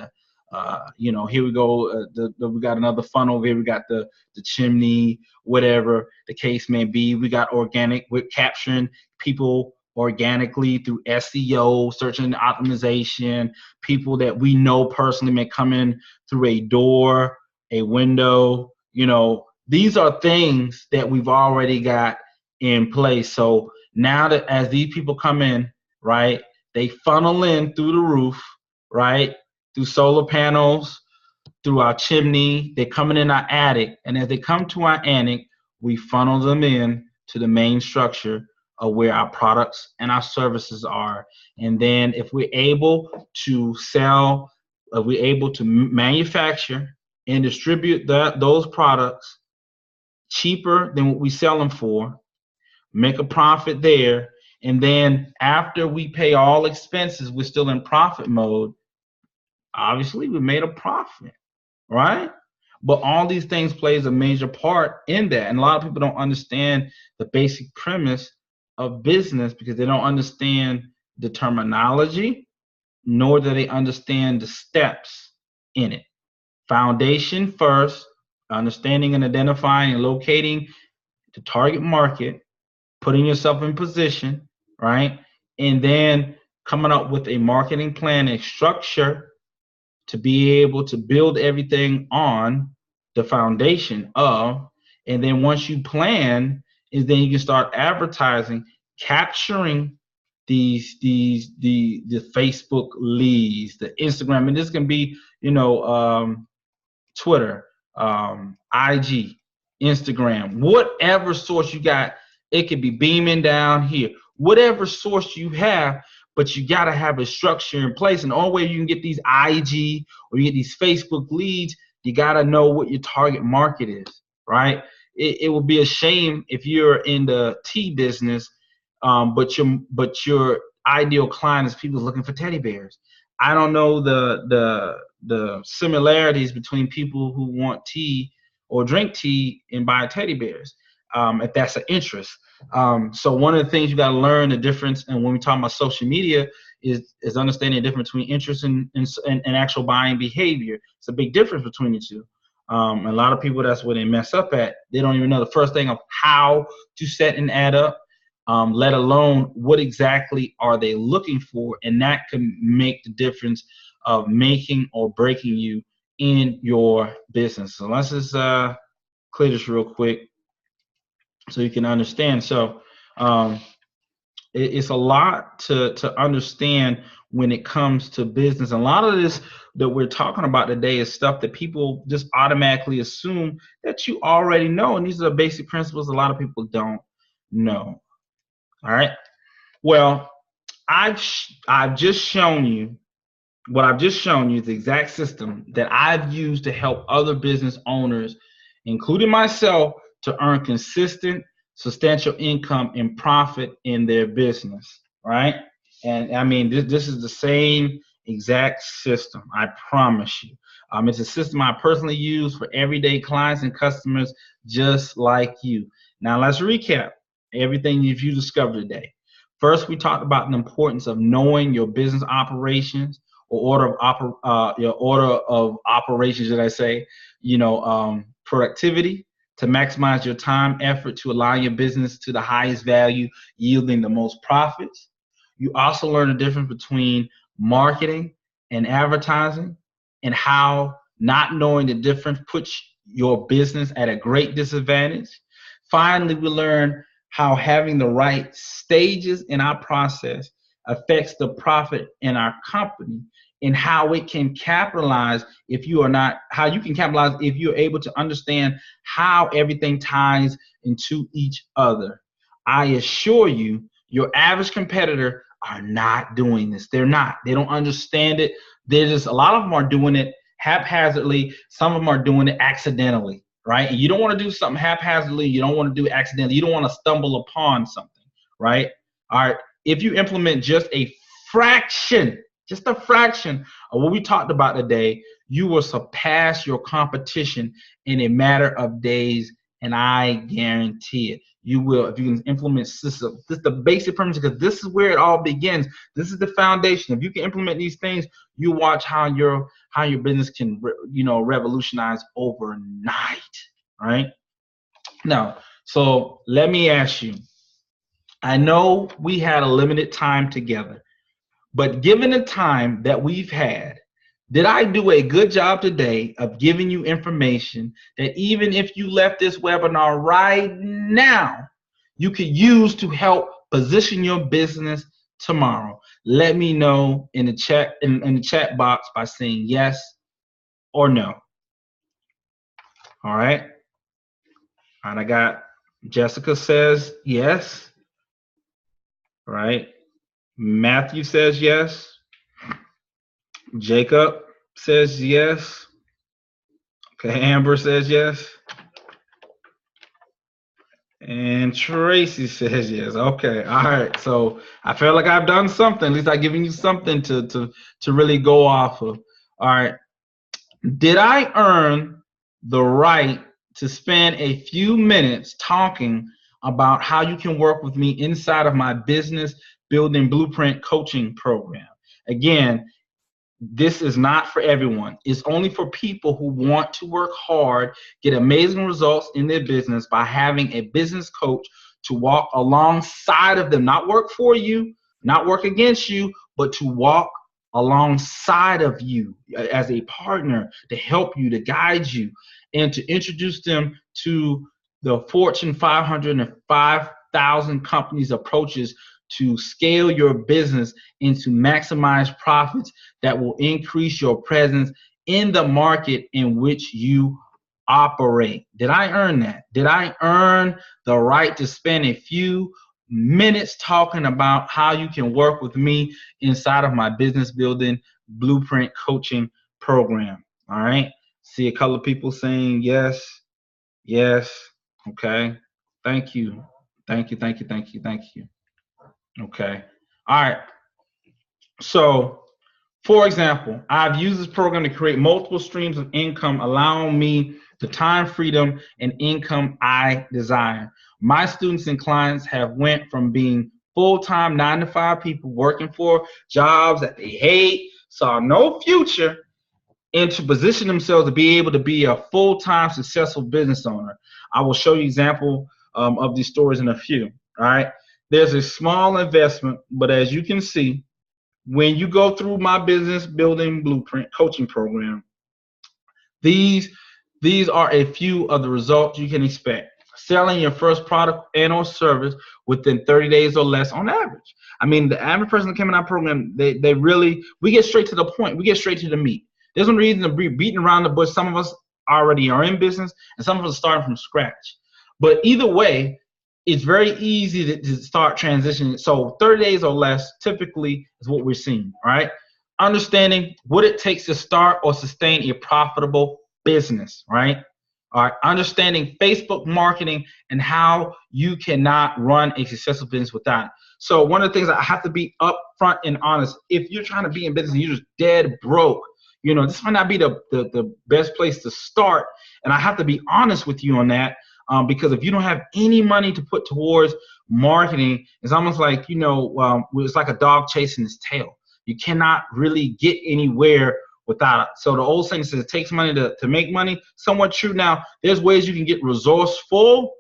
You know, here we go. We got another funnel over here. We got the chimney, whatever the case may be. We got organic. We're capturing people organically through SEO, search engine optimization. People that we know personally may come in through a door, a window. You know, these are things that we've already got in place. So now that as these people come in, right, they funnel in through the roof, right, through solar panels, through our chimney, they're coming in our attic. And as they come to our attic, we funnel them in to the main structure of where our products and our services are. And then if we're able to sell, if we're able to manufacture and distribute those products cheaper than what we sell them for, make a profit there, and then after we pay all expenses, we're still in profit mode. Obviously, we made a profit, right? But all these things plays a major part in that. And a lot of people don't understand the basic premise of business because they don't understand the terminology, nor do they understand the steps in it. Foundation first, understanding and identifying and locating the target market, putting yourself in position, right? And then coming up with a marketing plan, a structure to be able to build everything on the foundation of. And then once you plan, is then you can start advertising, capturing the Facebook leads, the Instagram, and this can be, you know, Twitter, IG, Instagram, whatever source you got. It could be beaming down here, whatever source you have, but you got to have a structure in place. And the only way you can get these IG or you get these Facebook leads, you got to know what your target market is, right? It would be a shame if you're in the tea business, but your ideal client is people looking for teddy bears. I don't know the similarities between people who want tea or drink tea and buy teddy bears, if that's an interest. So one of the things you got to learn the difference, and when we talk about social media, is understanding the difference between interest and actual buying behavior. It's a big difference between the two. A lot of people, that's where they mess up at. They don't even know the first thing of how to set an ad up, let alone what exactly are they looking for, and that can make the difference of making or breaking you in your business. So let's just clear this real quick so you can understand. So It's a lot to understand when it comes to business. A lot of this that we're talking about today is stuff that people just automatically assume that you already know, and these are the basic principles a lot of people don't know. All right. Well, I've just shown you what I've just shown you is the exact system that I've used to help other business owners, including myself, to earn consistent, substantial income and profit in their business, right? And I mean, this is the same exact system, I promise you. It's a system I personally use for everyday clients and customers just like you. Now, let's recap everything you discovered today. First, we talked about the importance of knowing your business operations or your order of operations, should I say, productivity to maximize your time, effort to align your business to the highest value, yielding the most profits. You also learn the difference between marketing and advertising and how not knowing the difference puts your business at a great disadvantage. Finally, we learn how having the right stages in our process affects the profit in our company and how it can capitalize if you are not, how you can capitalize if you're able to understand how everything ties into each other. I assure you, your average competitor are not doing this. They're not. They don't understand it. They're just, a lot of them are doing it haphazardly. Some of them are doing it accidentally, right? And you don't want to do something haphazardly. You don't want to do it accidentally. You don't want to stumble upon something, right? All right. If you implement just a fraction of what we talked about today, you will surpass your competition in a matter of days, and I guarantee it. You will, if you can implement system. This is the basic premise, because this is where it all begins. This is the foundation. If you can implement these things, you watch how your business can revolutionize overnight. Right? Now, so let me ask you. I know we had a limited time together, but given the time that we've had, did I do a good job today of giving you information that even if you left this webinar right now, you could use to help position your business tomorrow? Let me know in the chat box by saying yes or no. All right. All right, I got Jessica says yes. All right. Matthew says yes. Jacob says yes. Okay, Amber says yes. And Tracy says yes. Okay, all right. So I feel like I've done something. At least I've given you something to really go off of. All right. Did I earn the right to spend a few minutes talking about how you can work with me inside of my business building blueprint coaching program? Again, this is not for everyone. It's only for people who want to work hard, get amazing results in their business by having a business coach to walk alongside of them, not work for you, not work against you, but to walk alongside of you as a partner to help you, to guide you, and to introduce them to the Fortune 500 and 5,000 companies approaches to scale your business and to maximize profits that will increase your presence in the market in which you operate. Did I earn that? Did I earn the right to spend a few minutes talking about how you can work with me inside of my business building blueprint coaching program? All right. See a couple of people saying yes, yes. Okay. Thank you. Thank you. Thank you. Thank you. Thank you. Okay. All right. So, for example, I've used this program to create multiple streams of income, allowing me the time freedom and income I desire. My students and clients have went from being full-time 9-to-5 people working for jobs that they hate, saw no future, and to position themselves to be able to be a full-time successful business owner. I will show you an example of these stories in a few. All right. There's a small investment, but as you can see, when you go through my business building blueprint coaching program, these are a few of the results you can expect. selling your first product and or service within 30 days or less on average. I mean, the average person that came in our program, they really, we get straight to the point. We get straight to the meat. There's no reason to be beating around the bush. Some of us already are in business and some of us are starting from scratch. But either way, it's very easy to start transitioning. So 30 days or less typically is what we're seeing, right? Understanding what it takes to start or sustain a profitable business, right? All right, understanding Facebook marketing and how you cannot run a successful business without it. So one of the things I have to be upfront and honest. If you're trying to be in business and you're just dead broke, you know, this might not be the best place to start. And I have to be honest with you on that, because if you don't have any money to put towards marketing, it's almost like, you know, it's like a dog chasing its tail. You cannot really get anywhere without it. So the old saying says it takes money to make money. Somewhat true. Now, there's ways you can get resourceful,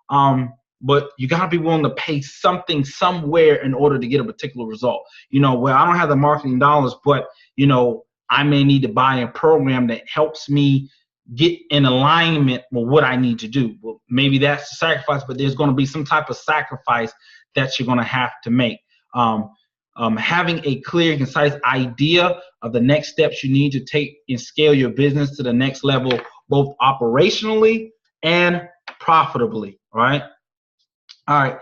but you got to be willing to pay something somewhere in order to get a particular result. You know, well, I don't have the marketing dollars, but, you know, I may need to buy a program that helps me get in alignment with what I need to do. Well, maybe that's the sacrifice, but there's going to be some type of sacrifice that you're going to have to make. Having a clear, concise idea of the next steps you need to take and scale your business to the next level, both operationally and profitably. Right. All right.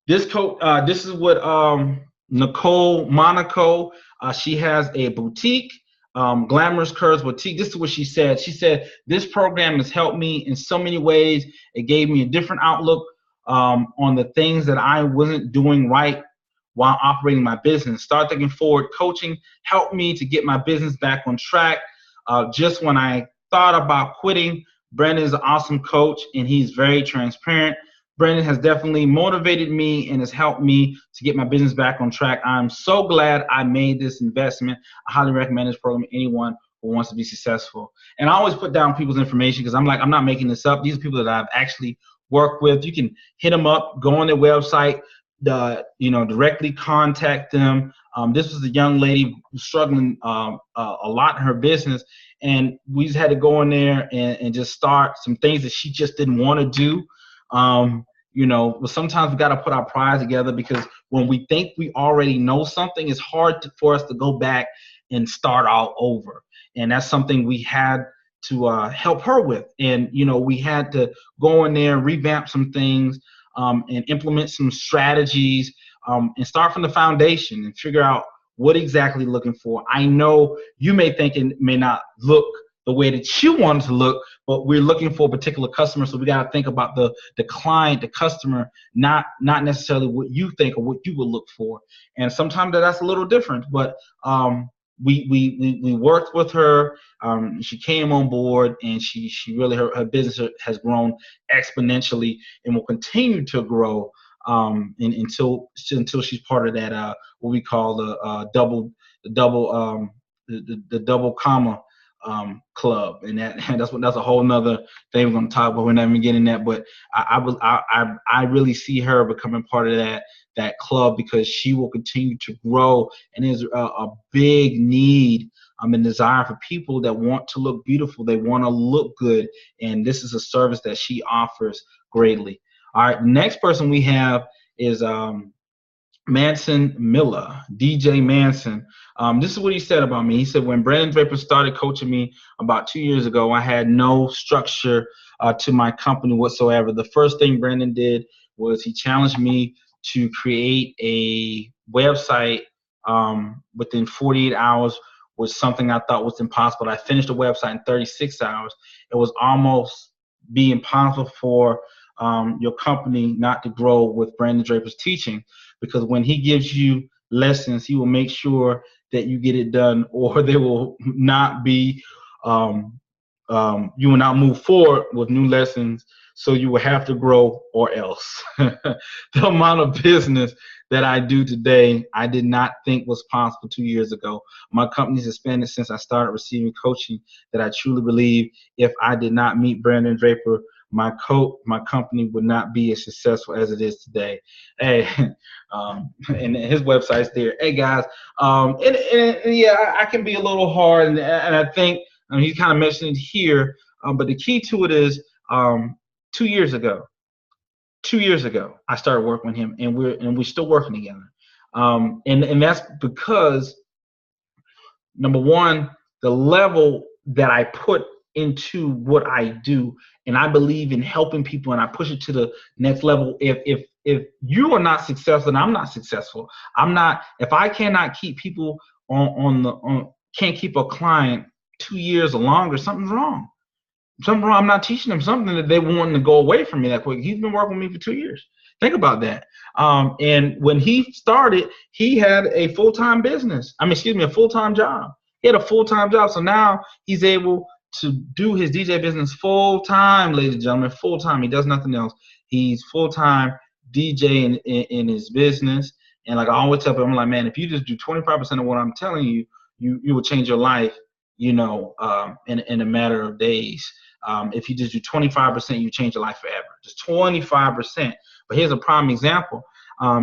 This is what Nicole Monaco. She has a boutique, Glamorous Curves Boutique. This is what she said. She said, this program has helped me in so many ways. It gave me a different outlook on the things that I wasn't doing right while operating my business. Start Thinking Forward coaching helped me to get my business back on track. Just when I thought about quitting, Brandon is an awesome coach and he's very transparent. Brandon has definitely motivated me and has helped me to get my business back on track. I'm so glad I made this investment. I highly recommend this program to anyone who wants to be successful. And I always put down people's information because I'm not making this up. These are people that I've actually worked with. You can hit them up, go on their website, directly contact them. This was a young lady struggling a lot in her business, and we just had to go in there and just start some things that she just didn't want to do. But sometimes we got to put our pride together, because when we think we already know something, it's hard for us to go back and start all over. And that's something we had to help her with. And, we had to go in there, revamp some things, and implement some strategies, and start from the foundation and figure out what exactly looking for. I know you may think it may not look the way that you want it to look, but we're looking for a particular customer. So we got to think about the client, the customer, not necessarily what you think or what you would look for. And sometimes that's a little different, but we worked with her. She came on board, and she really, her business has grown exponentially and will continue to grow until she's part of that what we call the double comma club. And that's a whole nother thing we're going to talk about. We're not even getting that, but I really see her becoming part of that club, because she will continue to grow, and there's a big need and desire for people that want to look beautiful. They want to look good, and this is a service that she offers greatly. All right, next person we have is Manson Miller, DJ Manson. This is what he said about me. He said, when Brandon Draper started coaching me about 2 years ago, I had no structure to my company whatsoever. The first thing Brandon did was he challenged me to create a website within 48 hours, was something I thought was impossible. I finished the website in 36 hours. It was almost be impossible for your company not to grow with Brandon Draper's teaching, because when he gives you lessons, he will make sure that you get it done, or there will not be you will not move forward with new lessons. So you will have to grow, or else. The amount of business that I do today, I did not think was possible 2 years ago. My company's expanded since I started receiving coaching that I truly believe if I did not meet Brandon Draper, my company would not be as successful as it is today. Hey, and his website's there. Hey guys, and yeah, I can be a little hard, and I think he kind of mentioned it here, but the key to it is 2 years ago, 2 years ago, I started working with him, and we're still working together. And that's because, number one, the level that I put into what I do, and I believe in helping people, and I push it to the next level. If you are not successful, and I'm not successful, I'm not. If I cannot keep people can't keep a client 2 years or longer, something's wrong. Something wrong. I'm not teaching them something that they want to go away from me that quick. He's been working with me for 2 years. Think about that. And when he started, he had a full-time business. A full-time job. He had a full-time job. So now he's able to do his DJ business full-time, ladies and gentlemen, full-time. He does nothing else. He's full-time DJ in his business. And like I always tell people, I'm like, man, if you just do 25% of what I'm telling you, you will change your life, in a matter of days. If you just do 25%, you change your life forever. Just 25%. But here's a prime example.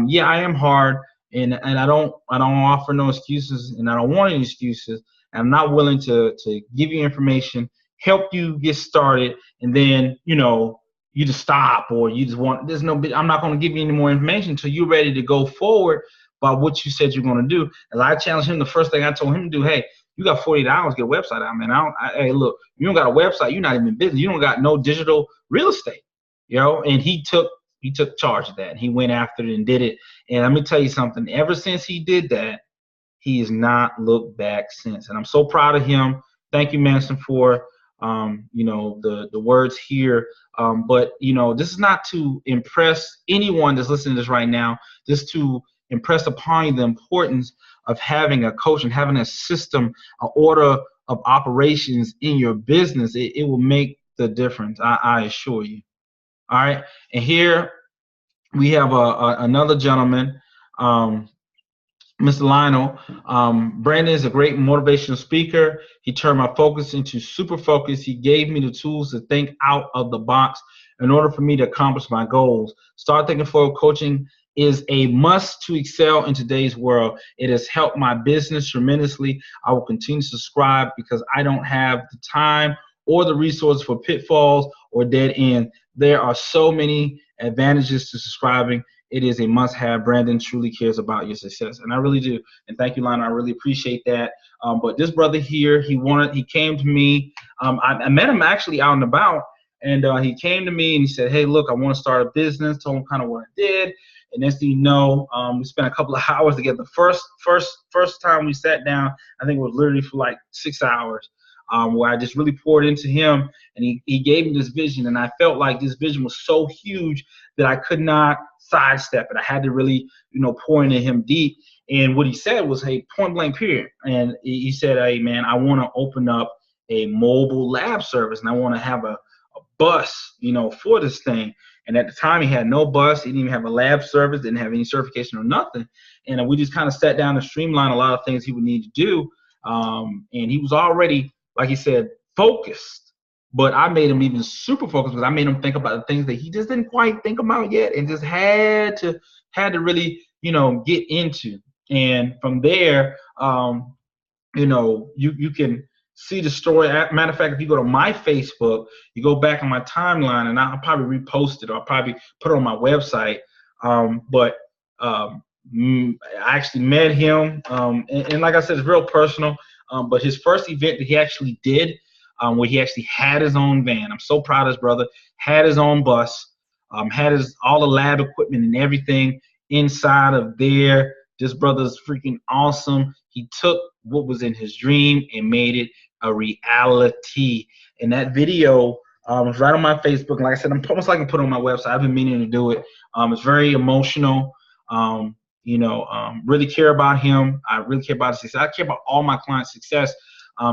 Yeah, I am hard, and I don't offer no excuses, and I don't want any excuses. And I'm not willing to give you information, help you get started, and then you just stop, or you just want. I'm not going to give you any more information until you're ready to go forward by what you said you're going to do. As I challenged him, the first thing I told him to do, hey, you got 48 hours to get a website out, man. Hey, look, you don't got a website, you're not even in business. You don't got no digital real estate, And he took charge of that. And he went after it and did it. And let me tell you something. Ever since he did that, he has not looked back since. And I'm so proud of him. Thank you, Manson, for the words here. But this is not to impress anyone that's listening to this right now. Just to impress upon you the importance of having a coach and having a system, an order of operations in your business. It will make the difference, I assure you. All right, and here we have another gentleman, Mr. Lionel. Brandon is a great motivational speaker. He turned my focus into super focus. He gave me the tools to think out of the box in order for me to accomplish my goals. Start Thinking Forward Coaching is a must to excel in today's world. It has helped my business tremendously. I will continue to subscribe because I don't have the time or the resources for pitfalls or dead ends. There are so many advantages to subscribing. It is a must-have. Brandon truly cares about your success, and I really do. And thank you, Lionel. I really appreciate that. But this brother here, he came to me. I met him actually out and about, and he came to me and he said, "Hey, look, I want to start a business." Told him kind of what I did. And next thing you know, we spent a couple of hours together. The first time we sat down, I think it was literally for like 6 hours, where I just really poured into him, and he gave me this vision, and I felt like this vision was so huge that I could not sidestep it. I had to really, pour into him deep. And what he said was, hey, point blank period. And he said, hey, man, I want to open up a mobile lab service, and I want to have a bus, for this thing. And at the time, he had no bus. He didn't even have a lab service, didn't have any certification or nothing. And we just kind of sat down and streamlined a lot of things he would need to do. And he was already, like he said, focused. But I made him even super focused because I made him think about the things that he just didn't quite think about yet, and just had to really, get into. And from there, you can see the story. Matter of fact, if you go to my Facebook, you go back on my timeline, and I'll probably repost it, or I'll probably put it on my website. But I actually met him, and like I said, it's real personal. But his first event that he actually did, where he actually had his own van. I'm so proud of his brother. Had his own bus, had all the lab equipment and everything inside of there. This brother's freaking awesome. He took what was in his dream and made it a reality. And that video was right on my Facebook. Like I said, I'm almost like I put it on my website. I've been meaning to do it. It's very emotional. Really care about him. I really care about his success. I care about all my clients' success,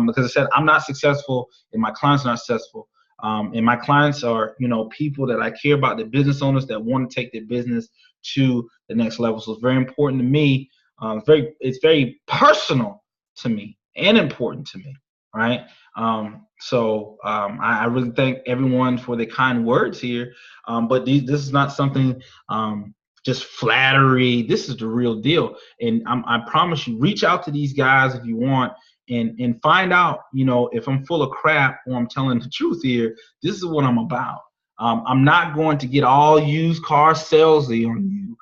because I said I'm not successful and my clients are not successful. And my clients are, people that I care about, the business owners that want to take their business to the next level. So it's very important to me. It's very personal to me and important to me, right? I really thank everyone for the kind words here. But this is not something just flattery. This is the real deal. And I promise you, reach out to these guys if you want, and find out, if I'm full of crap or I'm telling the truth here. This is what I'm about. I'm not going to get all used car salesy on you.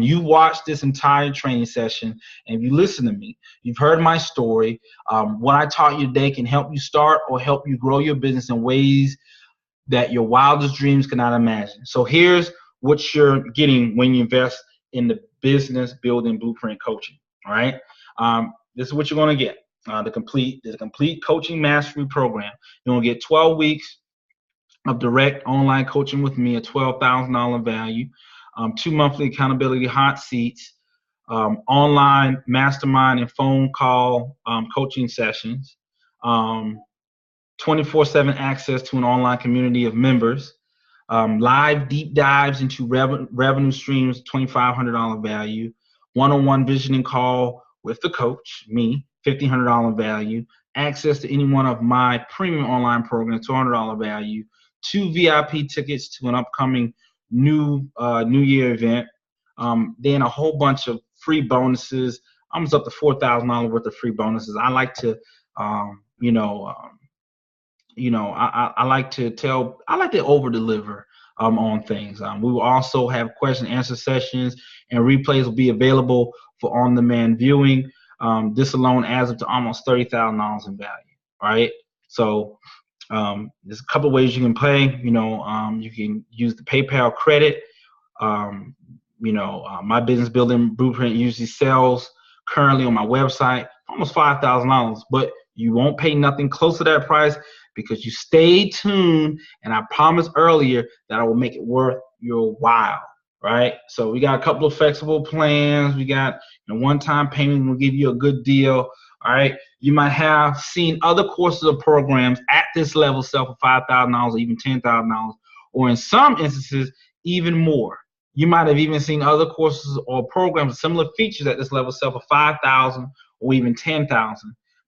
You watched this entire training session, and if you listen to me, you've heard my story. What I taught you today can help you start or help you grow your business in ways that your wildest dreams cannot imagine. So here's what you're getting when you invest in the business building blueprint coaching. All right. This is what you're going to get. The complete coaching mastery program. You're going to get 12 weeks of direct online coaching with me at $12,000 value, 2 monthly accountability hot seats, online mastermind and phone call coaching sessions, 24/7 access to an online community of members, live deep dives into revenue streams, $2,500 value, one-on-one visioning call with the coach, me, $1,500 value, access to any one of my premium online programs, $200 value, 2 VIP tickets to an upcoming new Year event, then a whole bunch of free bonuses, almost up to $4,000 worth of free bonuses. I like to, I like to over deliver on things. We will also have question and answer sessions, and replays will be available for on demand viewing. This alone adds up to almost $30,000 in value. All right. So there's a couple of ways you can pay. You can use the PayPal credit. My business building blueprint usually sells currently on my website almost $5,000, but you won't pay nothing close to that price because you stay tuned, and I promised earlier that I will make it worth your while, right? So we got a couple of flexible plans. We got one-time payment will give you a good deal, all right? You might have seen other courses or programs at this level sell for $5,000 or even $10,000, or in some instances, even more. You might have even seen other courses or programs with similar features at this level sell for $5,000 or even $10,000.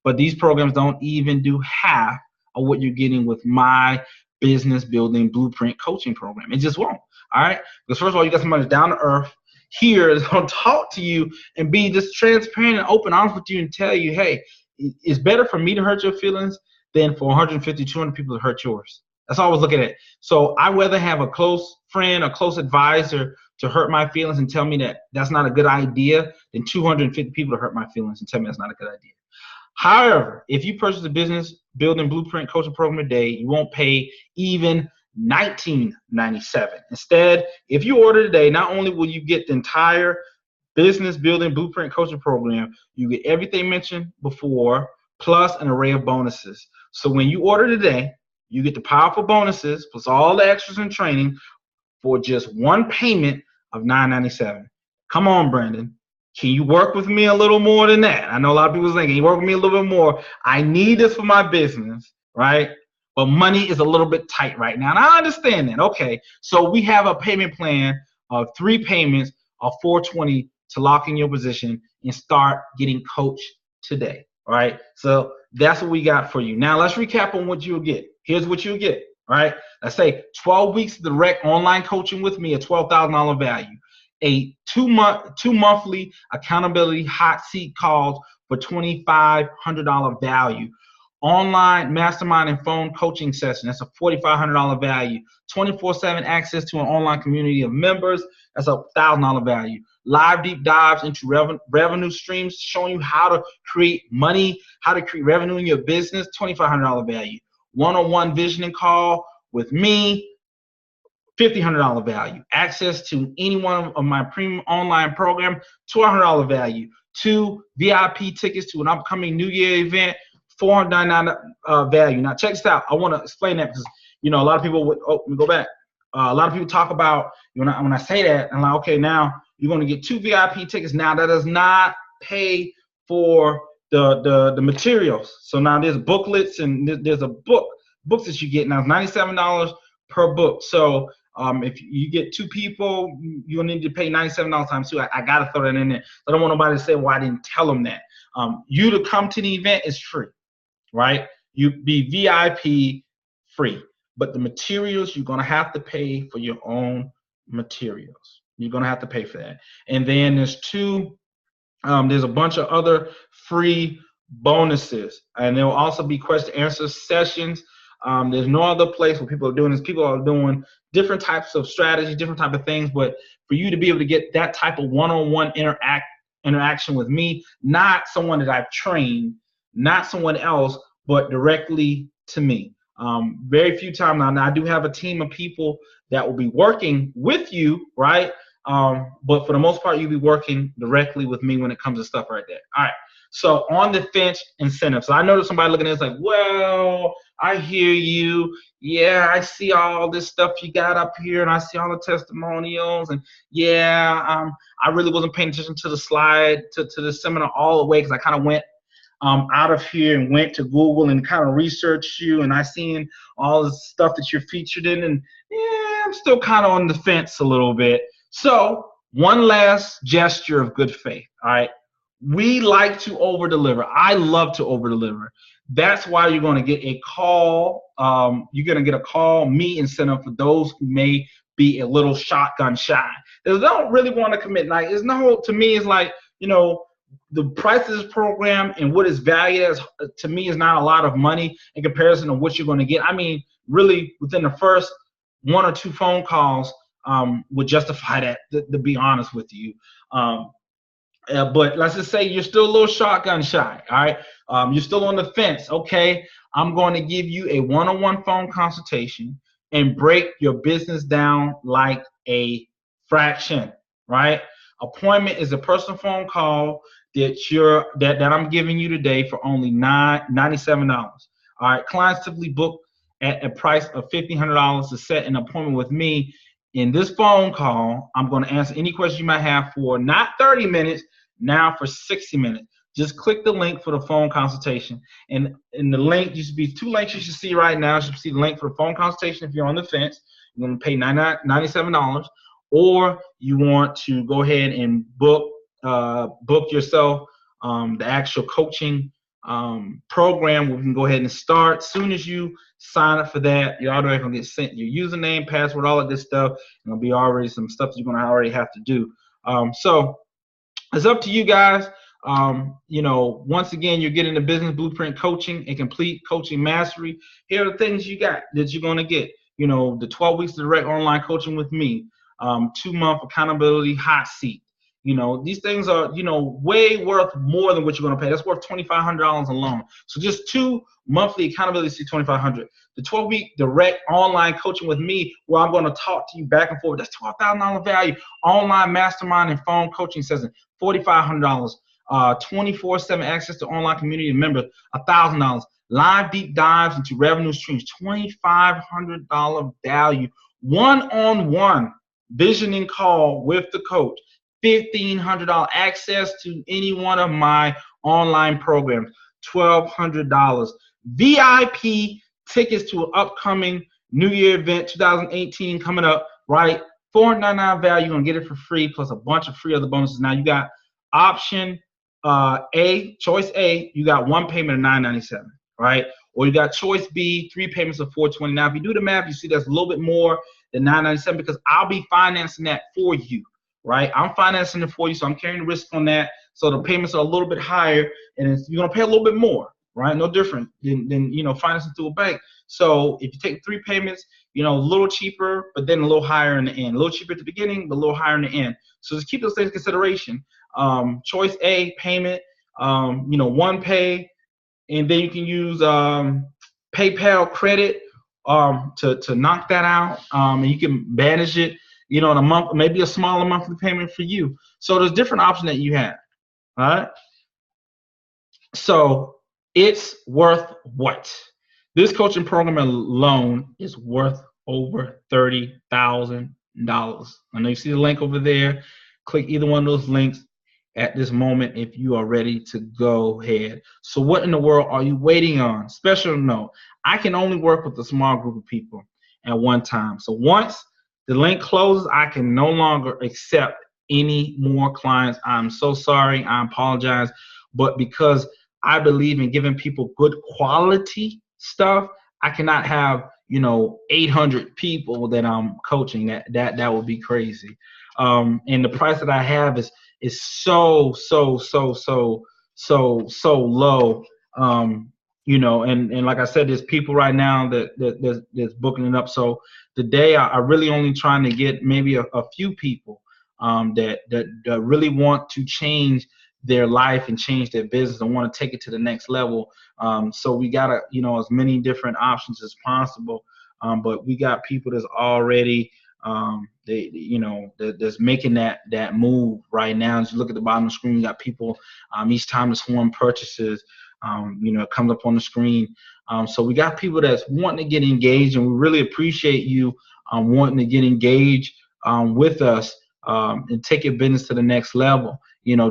But these programs don't even do half of what you're getting with my business building blueprint coaching program. It just won't. All right. Because first of all, you got somebody down to earth here that's going to talk to you and be just transparent and open, honest with you, and tell you, hey, it's better for me to hurt your feelings than for 150, 200 people to hurt yours. That's all I was looking at. So I rather have a close friend, a close advisor to hurt my feelings and tell me that that's not a good idea than 250 people to hurt my feelings and tell me that's not a good idea. However, if you purchase a business building blueprint coaching program today, you won't pay even $19.97. Instead, if you order today, not only will you get the entire business building blueprint coaching program, you get everything mentioned before, plus an array of bonuses. So when you order today, you get the powerful bonuses plus all the extras and training for just one payment of $9.97. Come on, Brandon. Can you work with me a little more than that? I know a lot of people saying, can you work with me a little bit more? I need this for my business, right? But money is a little bit tight right now. And I understand that. Okay. So we have a payment plan of 3 payments of $420 to lock in your position and start getting coached today. All right. So that's what we got for you. Now let's recap on what you'll get. Here's what you'll get. All right. Let's say 12 weeks of direct online coaching with me at $12,000 value. A 2 monthly accountability hot seat calls for $2,500 value. Online mastermind and phone coaching session. That's a $4,500 value. 24/7 access to an online community of members. That's a $1,000 value. Live deep dives into revenue streams, showing you how to create money, how to create revenue in your business. $2,500 value. One-on-one visioning call with me. $1,500 value. Access to any one of my premium online program, $200 value. 2 VIP tickets to an upcoming New Year event, $499 value. Now check this out. I want to explain that because a lot of people would. Let me go back. A lot of people talk about when I say that, I'm like, okay, now you're going to get 2 VIP tickets. Now that does not pay for the materials. So now there's booklets and there's books that you get. Now it's $97 per book. So if you get 2 people, you'll need to pay $97 times 2. I got to throw that in there. I don't want nobody to say, well, I didn't tell them that. You to come to the event is free, right? You be VIP free. But the materials, you're going to have to pay for your own materials. You're going to have to pay for that. And then there's a bunch of other free bonuses. And there will also be question and answer sessions There's no other place where people are doing this. People are doing different types of strategies, different type of things. But for you to be able to get that type of one-on-one interaction with me, not someone that I've trained, not someone else, but directly to me. Very few times now, I do have a team of people that will be working with you, right? But for the most part, you'll be working directly with me when it comes to stuff right there. All right. So on the fence incentives, so I know that somebody looking at this like, well, I hear you. Yeah, I see all this stuff you got up here, and I see all the testimonials, and yeah, I really wasn't paying attention to the slide to the seminar all the way because I kind of went out of here and went to Google and kind of researched you, and I seen all the stuff that you're featured in, and yeah, I'm still kind of on the fence a little bit. So one last gesture of good faith. All right. We like to over deliver. I love to over deliver. That's why you're going to get a call. You're going to get a call me incentive for those who may be a little shotgun shy. They don't really want to commit. Like, it's no, to me, it's like, the price of this program and what it's valued as, to me, is not a lot of money in comparison to what you're going to get. I mean, really, within the first one or two phone calls would justify that, to be honest with you. But let's just say you're still a little shotgun shy, all right? You're still on the fence. Okay, I'm going to give you a one-on-one phone consultation and break your business down like a fraction, right? Appointment is a personal phone call that I'm giving you today for only $97. All right, clients typically book at a price of $1,500 to set an appointment with me. In this phone call, I'm going to answer any questions you might have for not 30 minutes, now for 60 minutes. Just click the link for the phone consultation. And in the link, there should be two links you should see right now. You should see the link for the phone consultation if you're on the fence. You're going to pay $97. Or you want to go ahead and book yourself the actual coaching program. We can go ahead and start. As soon as you sign up for that, you're already going to get sent your username, password, all of this stuff. And it'll be already some stuff you're going to already have to do. So it's up to you guys. Once again, you're getting the business blueprint coaching and complete coaching mastery. Here are the things you got that you're going to get. The 12 weeks of direct online coaching with me, 2-month accountability hot seat. These things are, way worth more than what you're going to pay. That's worth $2,500 alone. So just 2 monthly accountability, $2,500. The 12-week direct online coaching with me, where I'm going to talk to you back and forth. That's $12,000 value. Online mastermind and phone coaching session, $4,500. 24/7 access to online community members, $1,000. Live deep dives into revenue streams, $2,500 value. One-on-one visioning call with the coach, $1,500. Access to any one of my online programs, $1,200. VIP tickets to an upcoming New Year event, 2018 coming up, right? $499 value. You're going to get it for free, plus a bunch of free other bonuses. Now you got option choice A, you got one payment of $997, right? Or you got choice B, 3 payments of $420. Now, if you do the math, you see that's a little bit more than $997 because I'll be financing that for you, right? I'm financing it for you, so I'm carrying the risk on that. So the payments are a little bit higher, and you're gonna pay a little bit more, right? No different than financing through a bank. So if you take 3 payments, a little cheaper, but then a little higher in the end. A little cheaper at the beginning, but a little higher in the end. So just keep those things in consideration. Choice A, payment, one pay, and then you can use PayPal credit to knock that out, and you can manage it, in a month, maybe a smaller monthly payment for you. So there's different options that you have. All right. So it's worth what? This coaching program alone is worth over $30,000. I know you see the link over there. Click either one of those links at this moment if you are ready to go ahead. So what in the world are you waiting on? Special note, I can only work with a small group of people at one time. So once the link closes, I can no longer accept any more clients. I'm so sorry. I apologize. But because I believe in giving people good quality stuff, I cannot have 800 people that I'm coaching. That would be crazy. And the price that I have is so low. and like I said, there's people right now that's booking it up. So today I really only trying to get maybe a few people that really want to change their life and change their business and want to take it to the next level. So we got as many different options as possible. But we got people that's already that's making that move right now. As you look at the bottom of the screen, you got people each time that someone purchases, it comes up on the screen. So we got people that's wanting to get engaged, and we really appreciate you wanting to get engaged with us and take your business to the next level.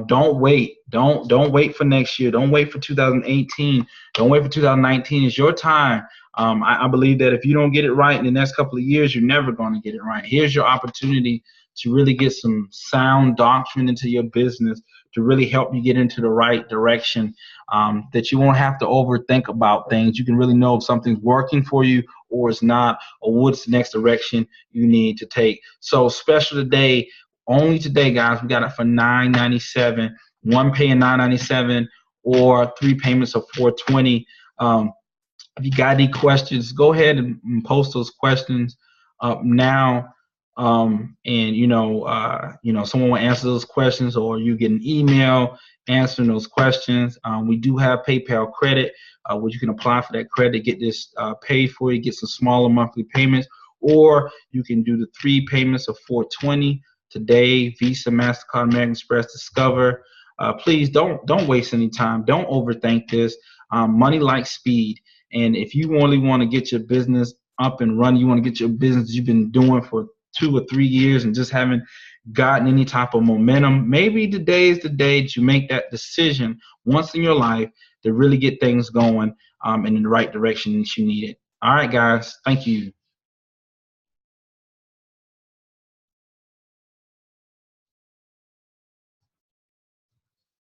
Don't wait. Don't wait for next year. Don't wait for 2018. Don't wait for 2019. It's your time. I believe that if you don't get it right in the next couple of years, you're never going to get it right. Here's your opportunity to really get some sound doctrine into your business, to really help you get into the right direction, that you won't have to overthink about things. You can really know if something's working for you or it's not, or what's the next direction you need to take. So special today, only today, guys, we got it for $9.97, one pay of $9.97 or 3 payments of $420. If you got any questions, go ahead and post those questions up now. Someone will answer those questions, or you get an email answering those questions. We do have PayPal credit, which you can apply for that credit, get this paid for you, get some smaller monthly payments, or you can do the 3 payments of $420 today, Visa, MasterCard, American Express, Discover. Please don't waste any time. Don't overthink this. Money likes speed. And if you really want to get your business up and running, you want to get your business you've been doing for 2 or 3 years and just haven't gotten any type of momentum, maybe today is the day to make that decision once in your life to really get things going in the right direction that you need it. All right, guys. Thank you.